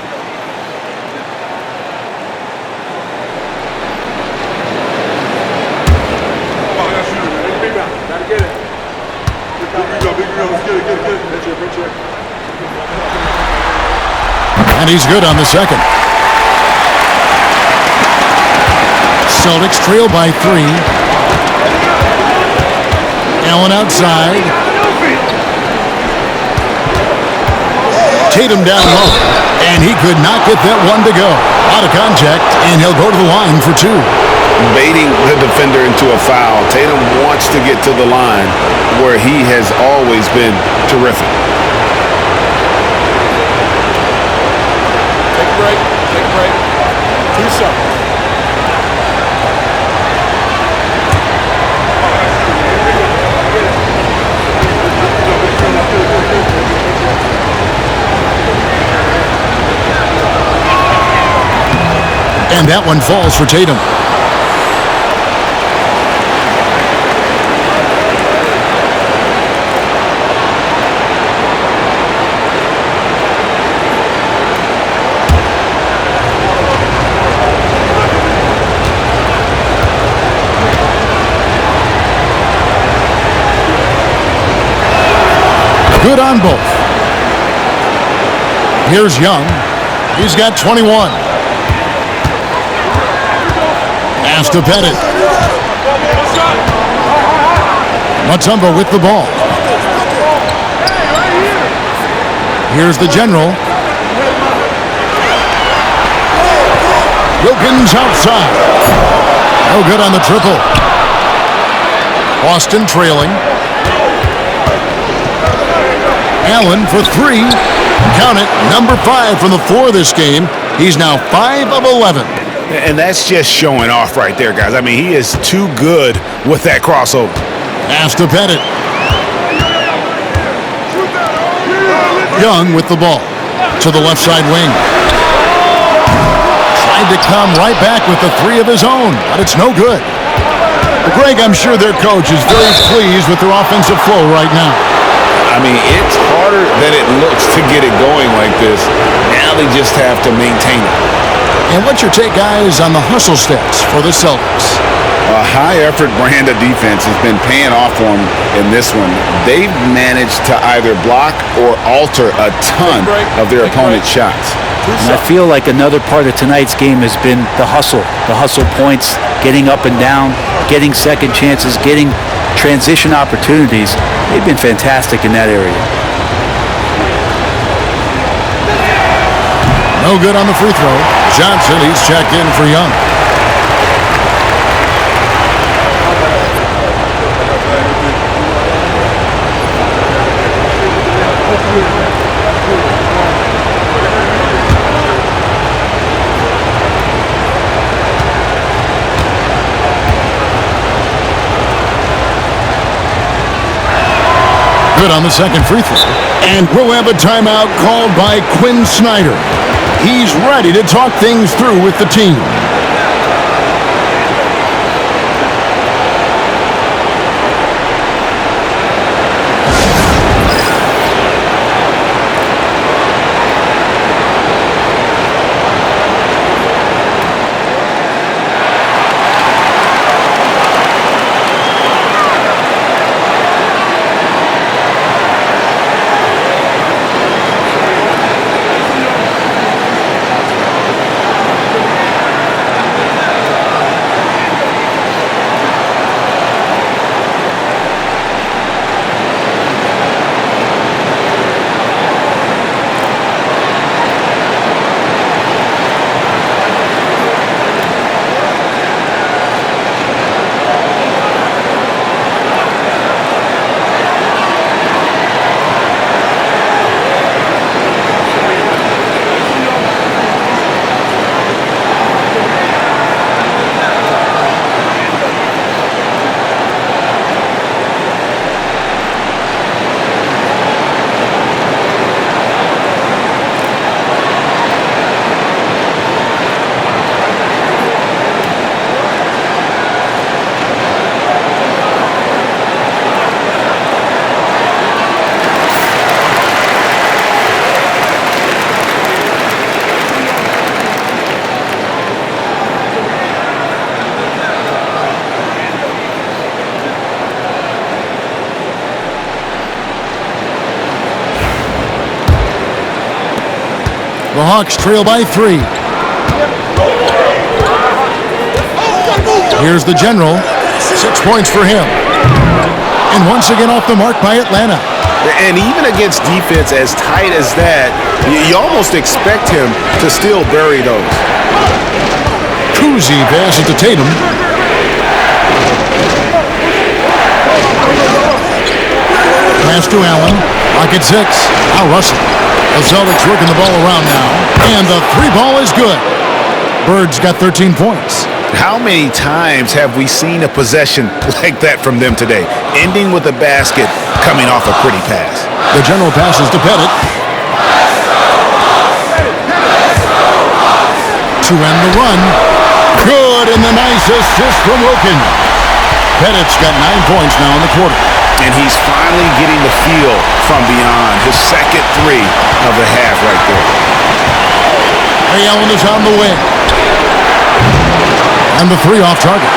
And he's good on the second. Celtics trail by 3. Allen outside. Tatum down low. And he could not get that one to go. Out of contact, and he'll go to the line for 2. Baiting the defender into a foul. Tatum wants to get to the line where he has always been terrific. Take a break. Take a break. 2 seconds. And that one falls for Tatum. on both. Here's Young. He's got 21. Pass to Pettit. Mutombo with the ball. Here's the general. Wilkins outside. No good on the triple. Boston trailing. Allen for three. Count it, number 5 from the floor this game. He's now 5 of 11. And that's just showing off right there, guys. I mean, he is too good with that crossover. Pass to Pettit. Young with the ball to the left side wing. Tried to come right back with the 3 of his own, but it's no good. But Greg, I'm sure their coach is very pleased with their offensive flow right now. I mean, it's harder than it looks to get it going like this. Now they just have to maintain it. And what's your take, guys, on the hustle stats for the Celtics? A high-effort brand of defense has been paying off for them in this one. They've managed to either block or alter a ton of their opponent's shots. And I feel like another part of tonight's game has been the hustle points, getting up and down, getting second chances, getting transition opportunities. They've been fantastic in that area. No good on the free throw. Johnson, he's checked in for Young. Good on the second free throw. And we'll have a timeout called by Quinn Snyder. He's ready to talk things through with the team. The Hawks trail by 3. Here's the general. 6 points for him. And once again off the mark by Atlanta. And even against defense as tight as that, you almost expect him to still bury those. Kuzi passes to Tatum. Pass to Allen. Pocket 6. Now Russell. The Celtics working the ball around now. And the 3 ball is good. Bird's got 13 points. How many times have we seen a possession like that from them today? Ending with a basket, coming off a pretty pass. The general passes to Pettit. To end the run. Good, and the nice assist from Wilkins. Pettit's got 9 points now in the quarter. And he's finally getting the feel from beyond. His second 3 of the half right there. Ray Allen is on the wing. And the 3 off target.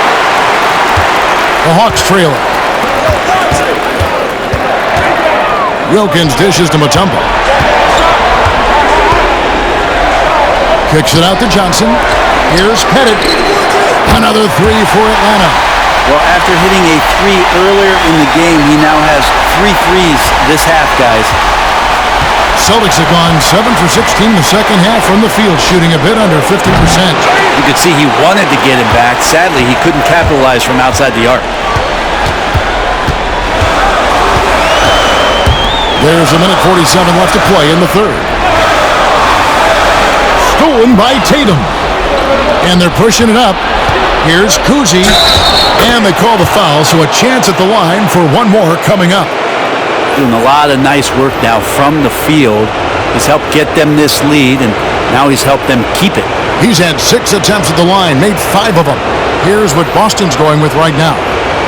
The Hawks trailing. Wilkins dishes to Mutombo. Kicks it out to Johnson. Here's Pettit. Another three for Atlanta. Well, after hitting a three earlier in the game, he now has 3 threes this half, guys. Celtics have gone 7 for 16 the second half from the field, shooting a bit under 50%. You could see he wanted to get him back. Sadly, he couldn't capitalize from outside the arc. There's a minute 47 left to play in the third. Stolen by Tatum. And they're pushing it up. Here's Kuzi. And they call the foul, so a chance at the line for one more coming up. Doing a lot of nice work now from the field. He's helped get them this lead, and now he's helped them keep it. He's had 6 attempts at the line, made 5 of them. Here's what Boston's going with right now.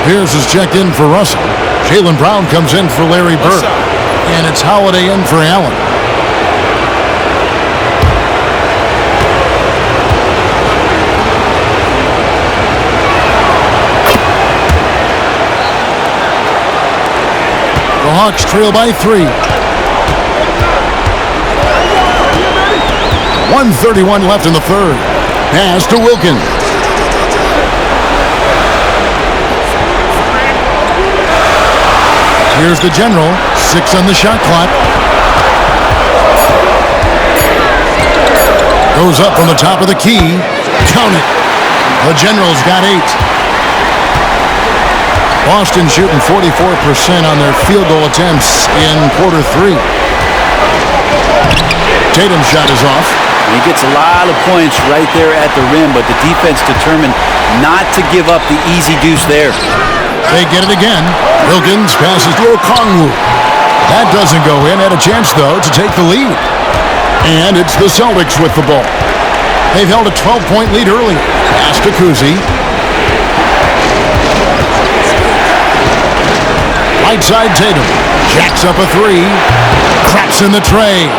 Pierce is checked in for Russell. Jaylen Brown comes in for Larry Bird. And it's Holiday in for Allen. The Hawks trail by 3. 1:31 left in the third. Pass to Wilkins. Here's the general. 6 on the shot clock. Goes up from the top of the key. Count it. The general's got 8. Boston shooting 44% on their field goal attempts in quarter 3. Tatum's shot is off. He gets a lot of points right there at the rim, but the defense determined not to give up the easy deuce there. They get it again. Wilkins passes to Okongwu. That doesn't go in. Had a chance, though, to take the lead. And it's the Celtics with the ball. They've held a 12-point lead earlier. Pass to Kuzi. Right side Tatum. Jacks up a 3. Craps in the tray.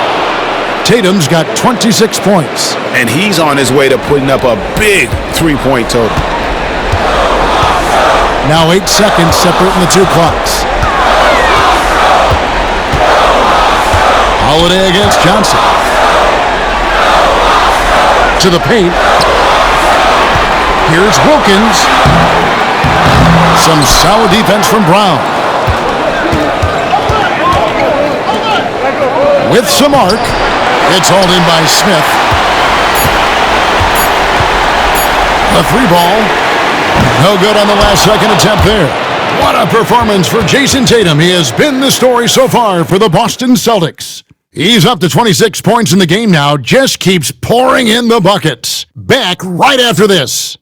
Tatum's got 26 points. And he's on his way to putting up a big 3-point total. Now 8 seconds separating the 2 clocks. Holiday against Johnson. To the paint. Here's Wilkins. Some solid defense from Brown. With some arc. It's hauled in by Smith. The 3 ball. No good on the last second attempt there. What a performance for Jason Tatum. He has been the story so far for the Boston Celtics. He's up to 26 points in the game now. Just keeps pouring in the buckets. Back right after this.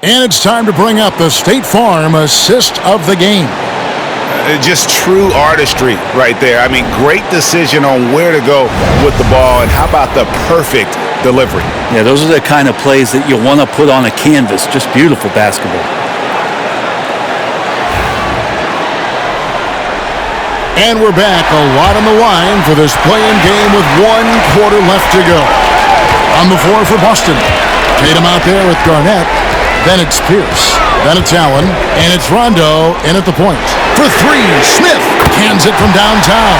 And it's time to bring up the State Farm assist of the game. Just true artistry right there. I mean, great decision on where to go with the ball, and how about the perfect delivery? Yeah, those are the kind of plays that you want to put on a canvas. Just beautiful basketball. And we're back. A lot on the line for this play-in game with 1 quarter left to go. On the floor for Boston. Tatum out there with Garnett. Then it's Pierce. Then it's Allen. And it's Rondo in at the point. For 3, Smith cans it from downtown.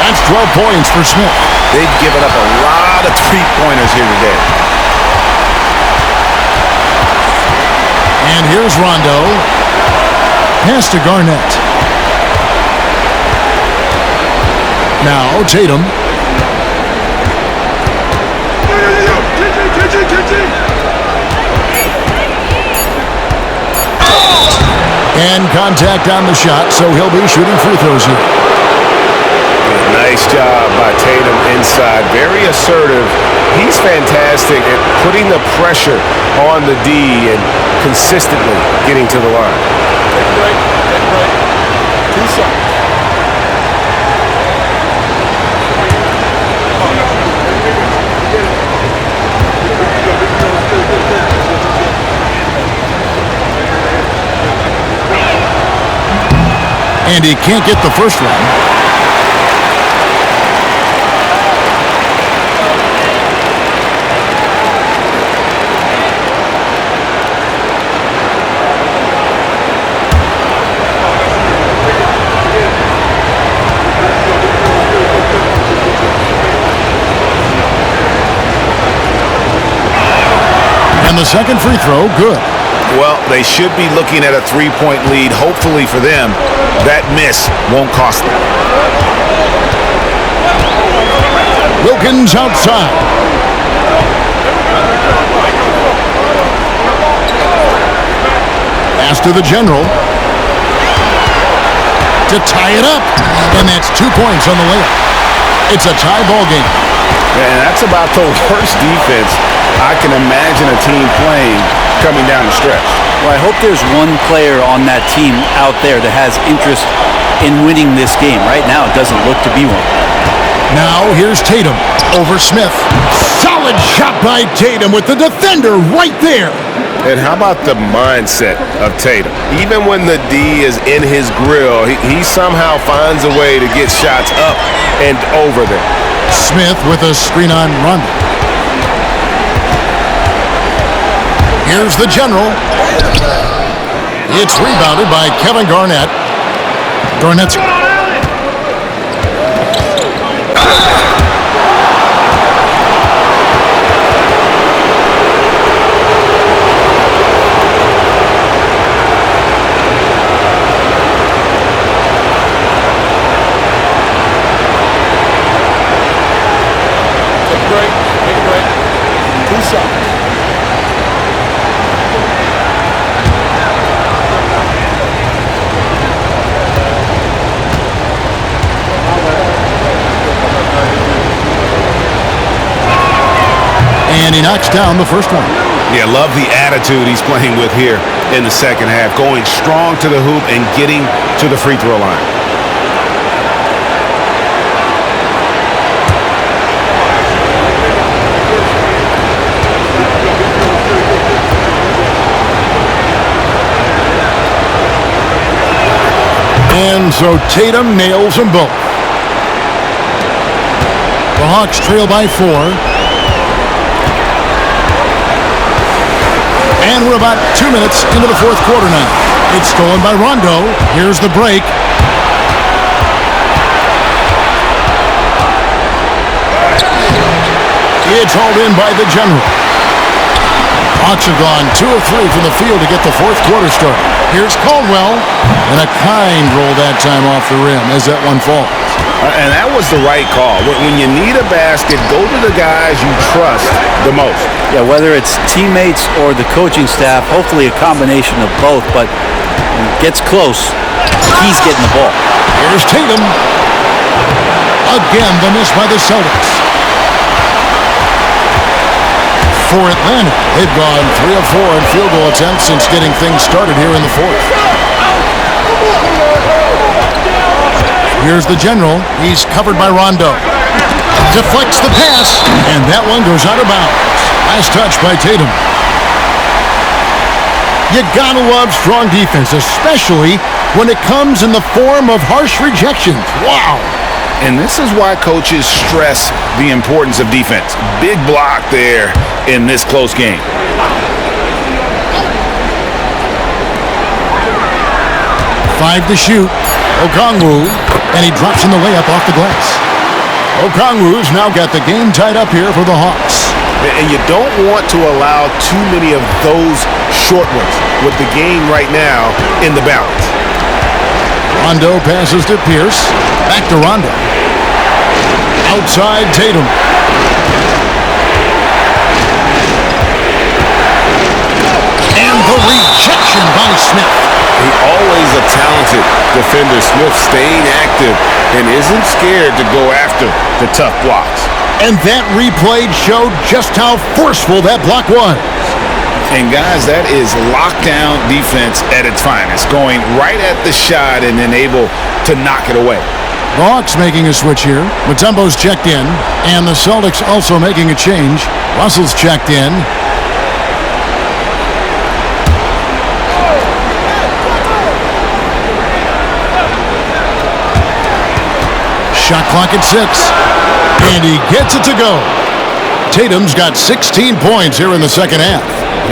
That's 12 points for Smith. They've given up a lot of 3-pointers here today. And here's Rondo. Pass to Garnett. Now Tatum. And contact on the shot, so he'll be shooting free throws here. Nice job by Tatum inside. Very assertive. He's fantastic at putting the pressure on the D and consistently getting to the line. Take a break. 2 shots. And he can't get the first one. second free throw, good. Well, they should be looking at a three-point lead. Hopefully for them, that miss won't cost them. Wilkins outside. Pass to the general. To tie it up. And that's 2 points on the layup. It's a tie ball game. And that's about the worst defense I can imagine a team playing coming down the stretch. Well, I hope there's one player on that team out there that has interest in winning this game. Right now, it doesn't look to be one. Now, here's Tatum over Smith. Solid shot by Tatum with the defender right there. And how about the mindset of Tatum? Even when the D is in his grill, he somehow finds a way to get shots up and over them. Smith with a screen on Rondo. Here's the general. It's rebounded by Kevin Garnett. Garnett's... And he knocks down the first one. Yeah, love the attitude he's playing with here in the second half. Going strong to the hoop and getting to the free throw line. And so Tatum nails them both. The Hawks trail by 4. And we're about 2 minutes into the fourth quarter now. It's stolen by Rondo. Here's the break. It's hauled in by the general. Hawks have gone 2 of 3 from the field to get the fourth quarter started. Here's Caldwell. And a kind roll that time off the rim as that one falls. And that was the right call. When you need a basket, go to the guys you trust the most. Yeah, whether it's teammates or the coaching staff, hopefully a combination of both, but when it gets close, he's getting the ball. Here's Tatum. Again, the miss by the Celtics. For Atlanta, they've gone 3 of 4 in field goal attempts since getting things started here in the fourth. Here's the general. He's covered by Rondo. Deflects the pass, and that one goes out of bounds. Last touch by Tatum. You gotta love strong defense, especially when it comes in the form of harsh rejections. Wow. And this is why coaches stress the importance of defense. Big block there in this close game. 5 to shoot. Okongwu, and he drops in the layup off the glass. Okongwu's now got the game tied up here for the Hawks. And you don't want to allow too many of those short ones with the game right now in the balance. Rondo passes to Pierce. Back to Rondo. Outside Tatum. And the rejection by Smith. Always a talented defender. Smith staying active and isn't scared to go after the tough blocks. And that replay showed just how forceful that block was. And guys, that is lockdown defense at its finest. Going right at the shot and then able to knock it away. The Hawks making a switch here. Mutombo's checked in. And the Celtics also making a change. Russell's checked in. Shot clock at 6. And he gets it to go. Tatum's got 16 points here in the second half.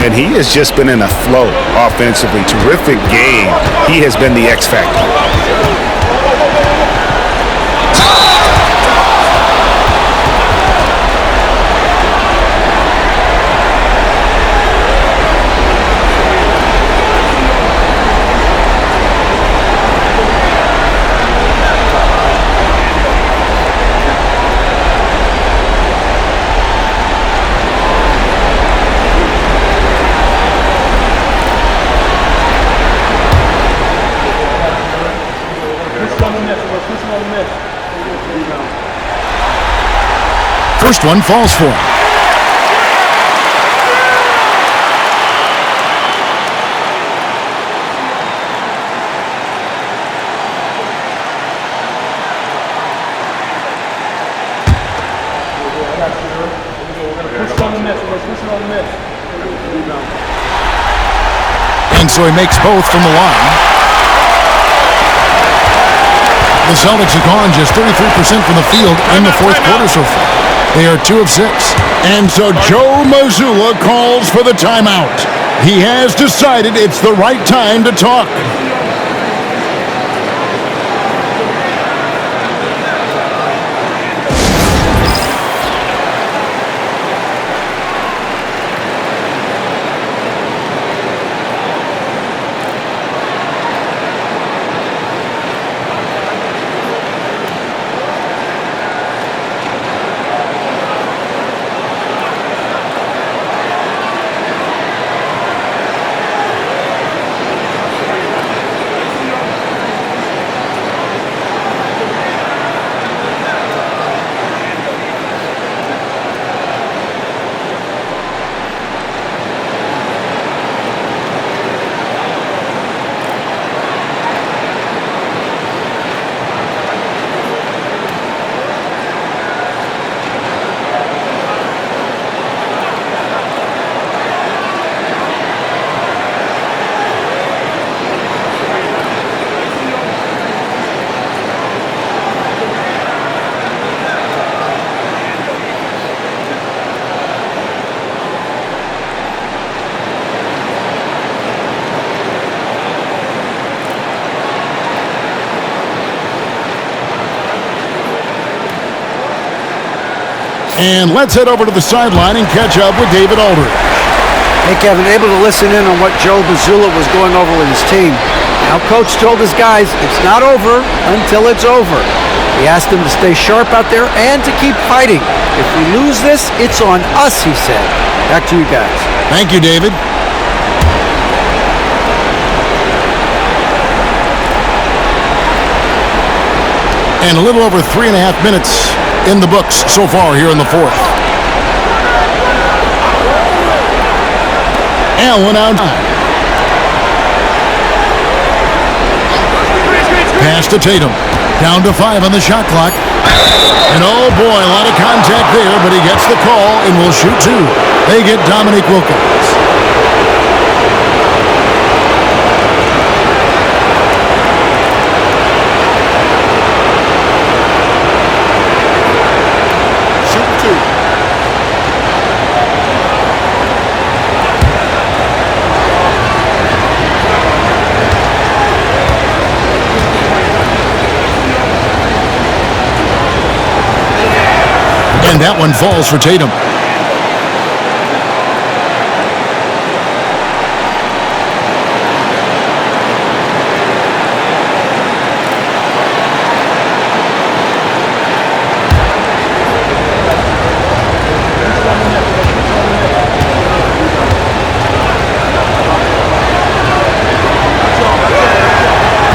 And he has just been in a flow offensively. Terrific game. He has been the X factor. First one falls for him. And so he makes both from the line. The Celtics have gone just 33% from the field in the fourth quarter so far. They are 2 of 6. And so Joe Mazzulla calls for the timeout. He has decided it's the right time to talk. And let's head over to the sideline and catch up with David Aldridge. Hey, Kevin, able to listen in on what Joe Mazzulla was going over with his team. Now, Coach told his guys it's not over until it's over. He asked them to stay sharp out there and to keep fighting. If we lose this, it's on us, he said. Back to you guys. Thank you, David. And a little over 3.5 minutes in the books so far here in the fourth. Allen out. Pass to Tatum. Down to 5 on the shot clock. And oh boy, a lot of contact there, but he gets the call and will shoot 2. They get Dominique Wilkins. And that one falls for Tatum.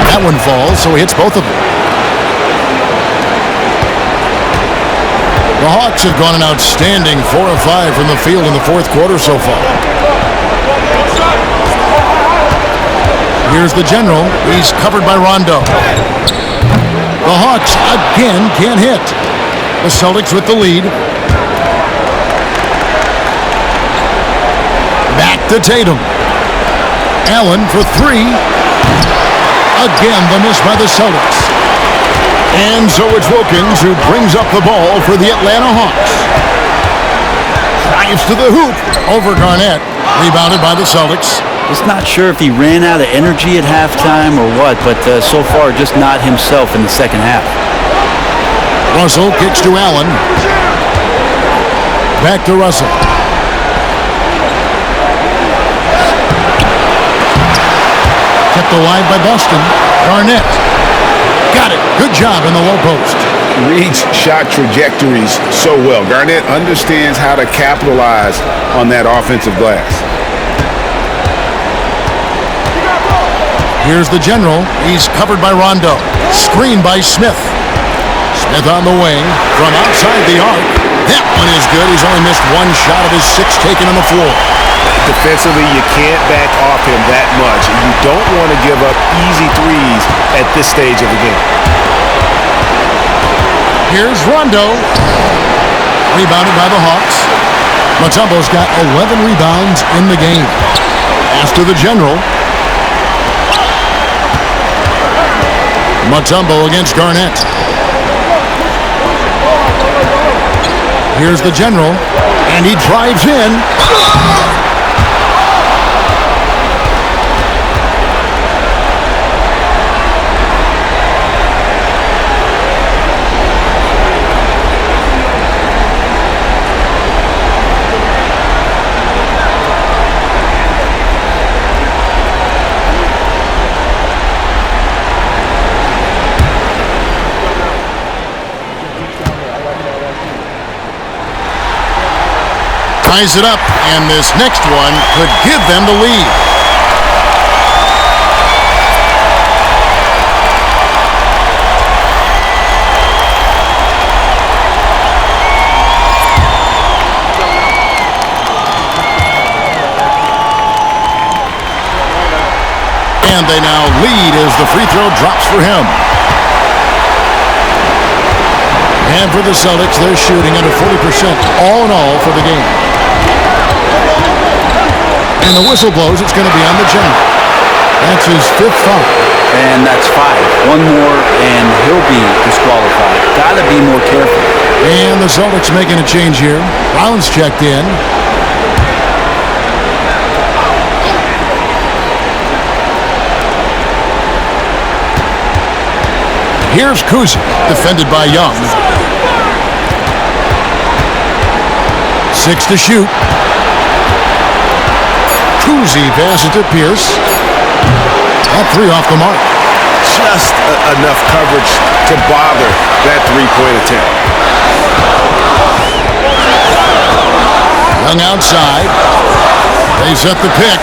That one falls, so he hits both of them. The Hawks have gone an outstanding 4 of 5 from the field in the fourth quarter so far. Here's the general. He's covered by Rondo. The Hawks again can't hit. The Celtics with the lead. Back to Tatum. Allen for 3. Again, the miss by the Celtics. And so it's Wilkins who brings up the ball for the Atlanta Hawks. Drives to the hoop over Garnett. Rebounded by the Celtics. Just not sure if he ran out of energy at halftime or what, but so far just not himself in the second half. Russell kicks to Allen. Back to Russell. Kept alive by Boston. Garnett. Got it. Good job in the low post. Reads shot trajectories so well. Garnett understands how to capitalize on that offensive glass. Here's the general. He's covered by Rondo. Screened by Smith. Smith on the wing from outside the arc. That one is good. He's only missed one shot of his 6 taken on the floor. Defensively, you can't back off him that much. You don't want to give up easy threes at this stage of the game. Here's Rondo. Rebounded by the Hawks. Mutombo's got 11 rebounds in the game. After the general. Mutombo against Garnett. Here's the general, and he drives in. Ties it up, and this next one could give them the lead. And they now lead as the free throw drops for him. And for the Celtics, they're shooting under 40% all in all for the game. And the whistle blows, it's going to be on the general. That's his 5th foul. And that's 5. One more, and he'll be disqualified. Got to be more careful. And the Celtics making a change here. Brown's checked in. Here's Kuzi, defended by Young. 6 to shoot. Kuzi passes to Pierce. That 3 off the mark. Just enough coverage to bother that 3-point attempt. Young outside. They set the pick.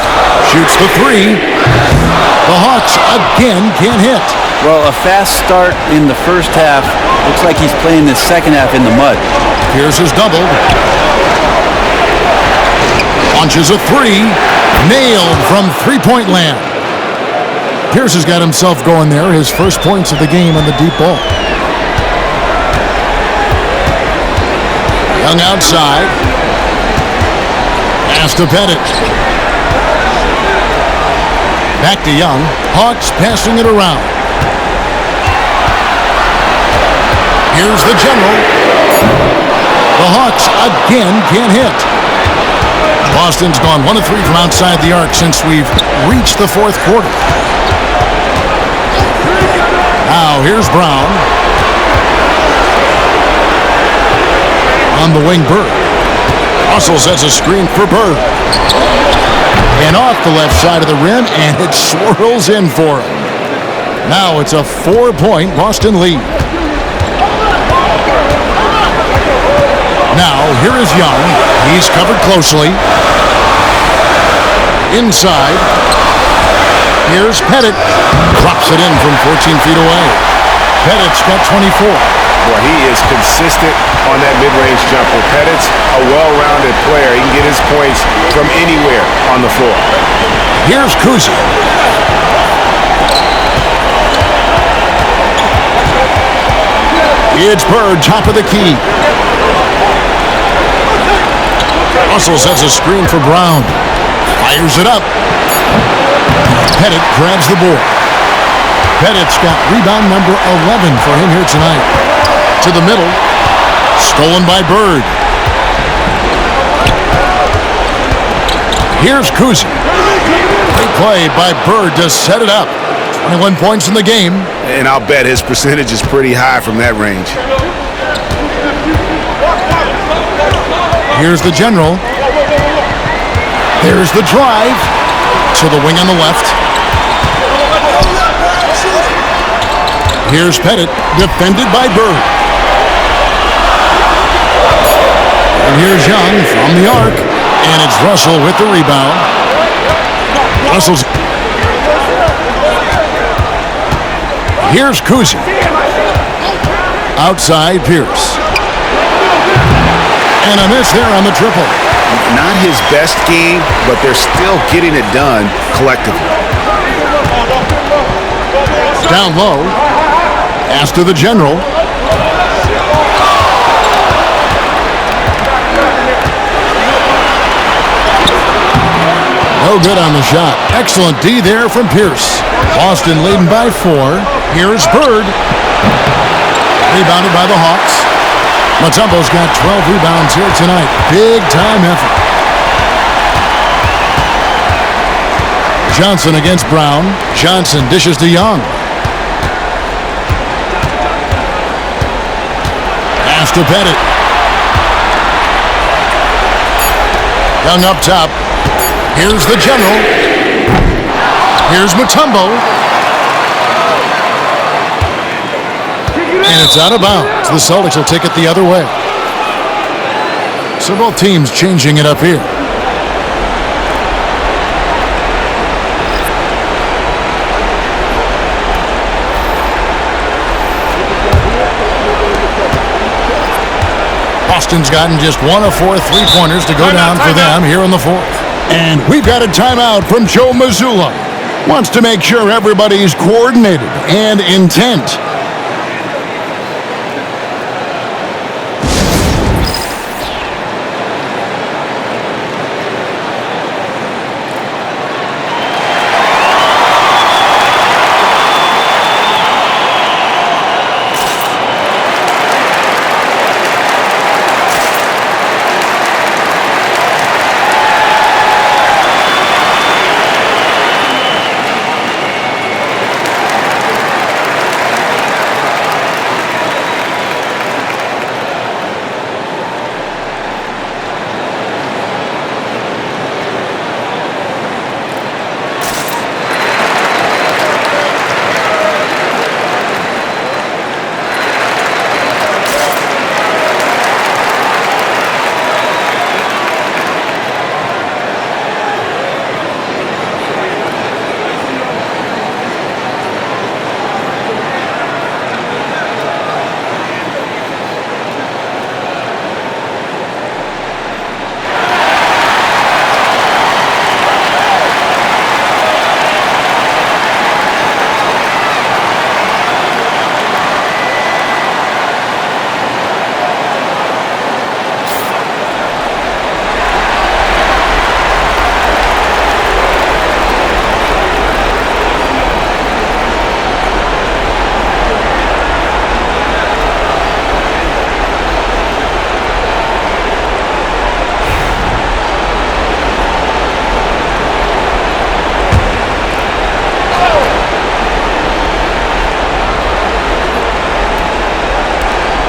Shoots the 3. The Hawks again can't hit. Well, a fast start in the first half. Looks like he's playing the second half in the mud. Pierce is doubled. Launches a 3. Nailed from 3-point land. Pierce has got himself going there. His first points of the game on the deep ball. Young outside. Pass to Pettit. Back to Young. Hawks passing it around. Here's the general. The Hawks again can't hit. Boston's gone 1 of 3 from outside the arc since we've reached the 4th quarter. Now here's Brown. On the wing, Bird. Russell sets a screen for Bird. And off the left side of the rim, and it swirls in for him. Now it's a 4-point Boston lead. Now, here is Young. He's covered closely. Inside. Here's Pettit. Drops it in from 14 feet away. Pettit's got 24. Well, he is consistent on that mid-range jumper. Pettit's a well-rounded player. He can get his points from anywhere on the floor. Here's Kuzi. It's Bird, top of the key. Russell sets a screen for Brown. Fires it up. Pettit grabs the board. Pettit's got rebound number 11 for him here tonight. To the middle. Stolen by Bird. Here's Kuzi. Great play by Bird to set it up. 21 points in the game. And I'll bet his percentage is pretty high from that range. Here's the general. There's the drive. To the wing on the left. Here's Pettit, defended by Bird. And here's Young from the arc. And it's Russell with the rebound. Russell's... Here's Kuzi. Outside Pierce. And a miss there on the triple. Not his best game, but they're still getting it done collectively. Down low. Pass to the general. No good on the shot. Excellent D there from Pierce. Boston leading by 4. Here's Bird. Rebounded by the Hawks. Mutombo's got 12 rebounds here tonight. Big time effort. Johnson against Brown. Johnson dishes to Young. Pass to Pettit. Young up top. Here's the general. Here's Mutombo. And it's out of bounds. The Celtics will take it the other way. So both teams changing it up here. Boston's gotten just 1 of 4 3-pointers to go down for them here in the fourth. And we've got a timeout from Joe Mazzulla. Wants to make sure everybody's coordinated and intent.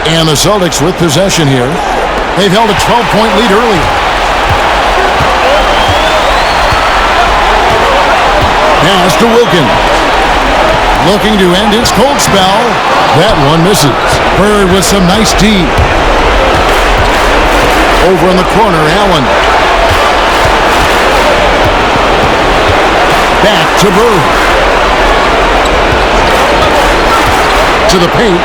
And the Celtics with possession here. They've held a 12-point lead earlier. Pass to Wilkins. Looking to end his cold spell. That one misses. Bird with some nice D. Over in the corner, Allen. Back to Bird. To the paint.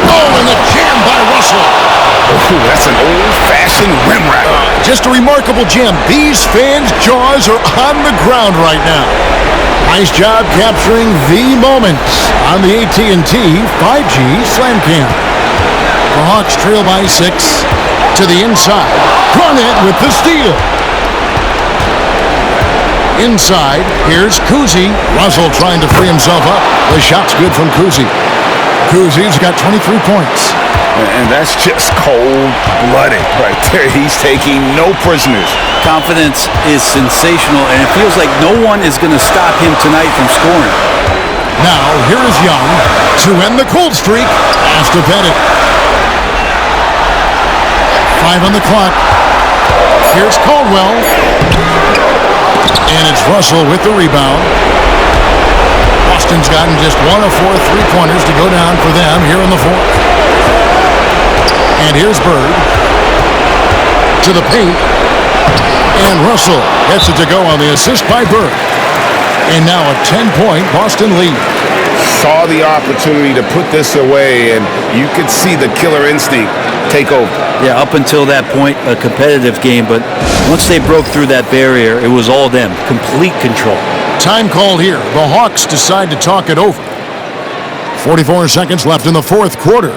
Oh, and the jam by Russell. Oh, that's an old-fashioned rim rack. Just a remarkable jam. These fans' jaws are on the ground right now. Nice job capturing the moments on the AT&T 5G Slam Cam. The Hawks trail by 6 to the inside. Garnett with the steal. Inside, here's Kuzi. Russell trying to free himself up. The shot's good from Kuzi. Kuzi's got 23 points. And that's just cold-blooded right there. He's taking no prisoners. Confidence is sensational, and it feels like no one is going to stop him tonight from scoring. Now, here is Young to end the cold streak. Pass to Pettit. 5 on the clock. Here's Caldwell. And it's Russell with the rebound. Boston's gotten just 1 of 4 3-pointers to go down for them here in the fourth. And here's Bird to the paint. And Russell gets it to go on the assist by Bird. And now a 10-point Boston lead. saw the opportunity to put this away, and you could see the killer instinct take over. Yeah, up until that point, a competitive game, but once they broke through that barrier, it was all them. Complete control. Time called here. The Hawks decide to talk it over. 44 seconds left in the fourth quarter.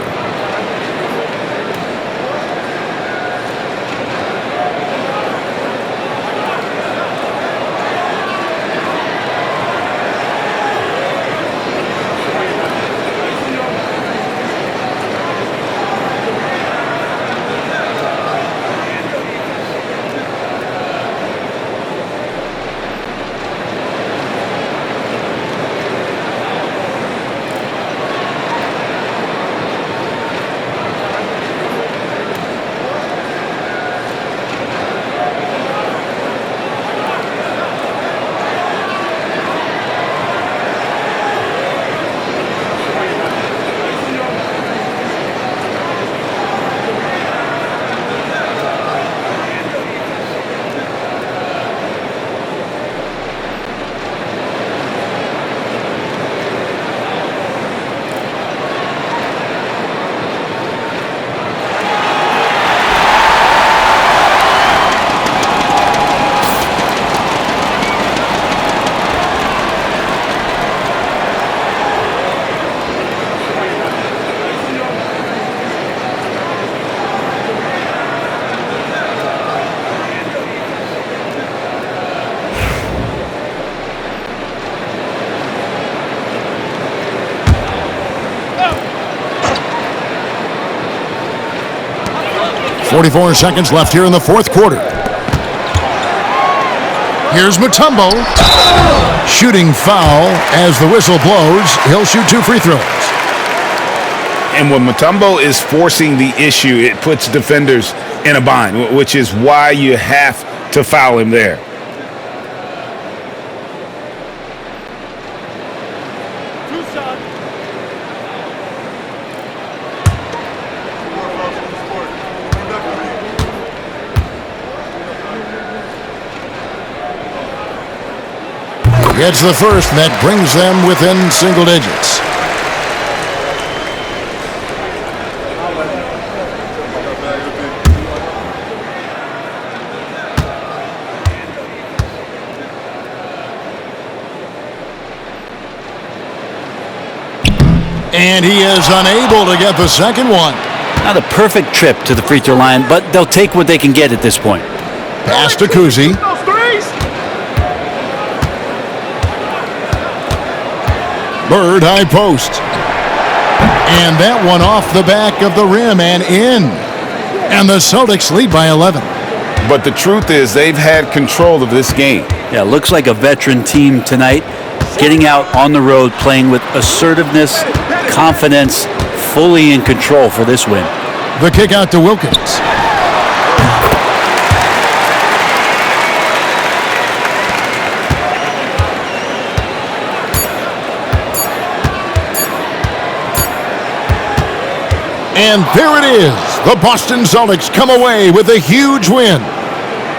.44 seconds left here in the fourth quarter. Here's Mutombo. Shooting foul as the whistle blows. He'll shoot 2 free throws. And when Mutombo is forcing the issue, it puts defenders in a bind, which is why you have to foul him there. Gets the first, and that brings them within single digits. And he is unable to get the second one. Not a perfect trip to the free throw line, but they'll take what they can get at this point. Pass to Kuzi. Bird high post. And that one off the back of the rim and in. And the Celtics lead by 11. But the truth is they've had control of this game. Yeah, looks like a veteran team tonight. Getting out on the road, playing with assertiveness, confidence, fully in control for this win. The kick out to Wilkins. And there it is. The Boston Celtics come away with a huge win.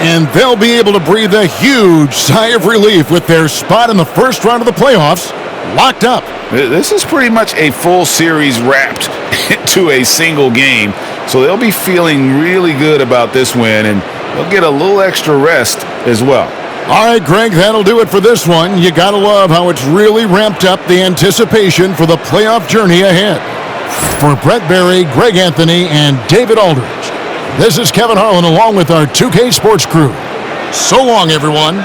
And they'll be able to breathe a huge sigh of relief with their spot in the first round of the playoffs locked up. This is pretty much a full series wrapped into a single game. So they'll be feeling really good about this win, and they'll get a little extra rest as well. All right, Greg, that'll do it for this one. You got to love how it's really ramped up the anticipation for the playoff journey ahead. For Brett Barry, Greg Anthony, and David Aldridge, this is Kevin Harlan along with our 2K Sports crew. So long, everyone.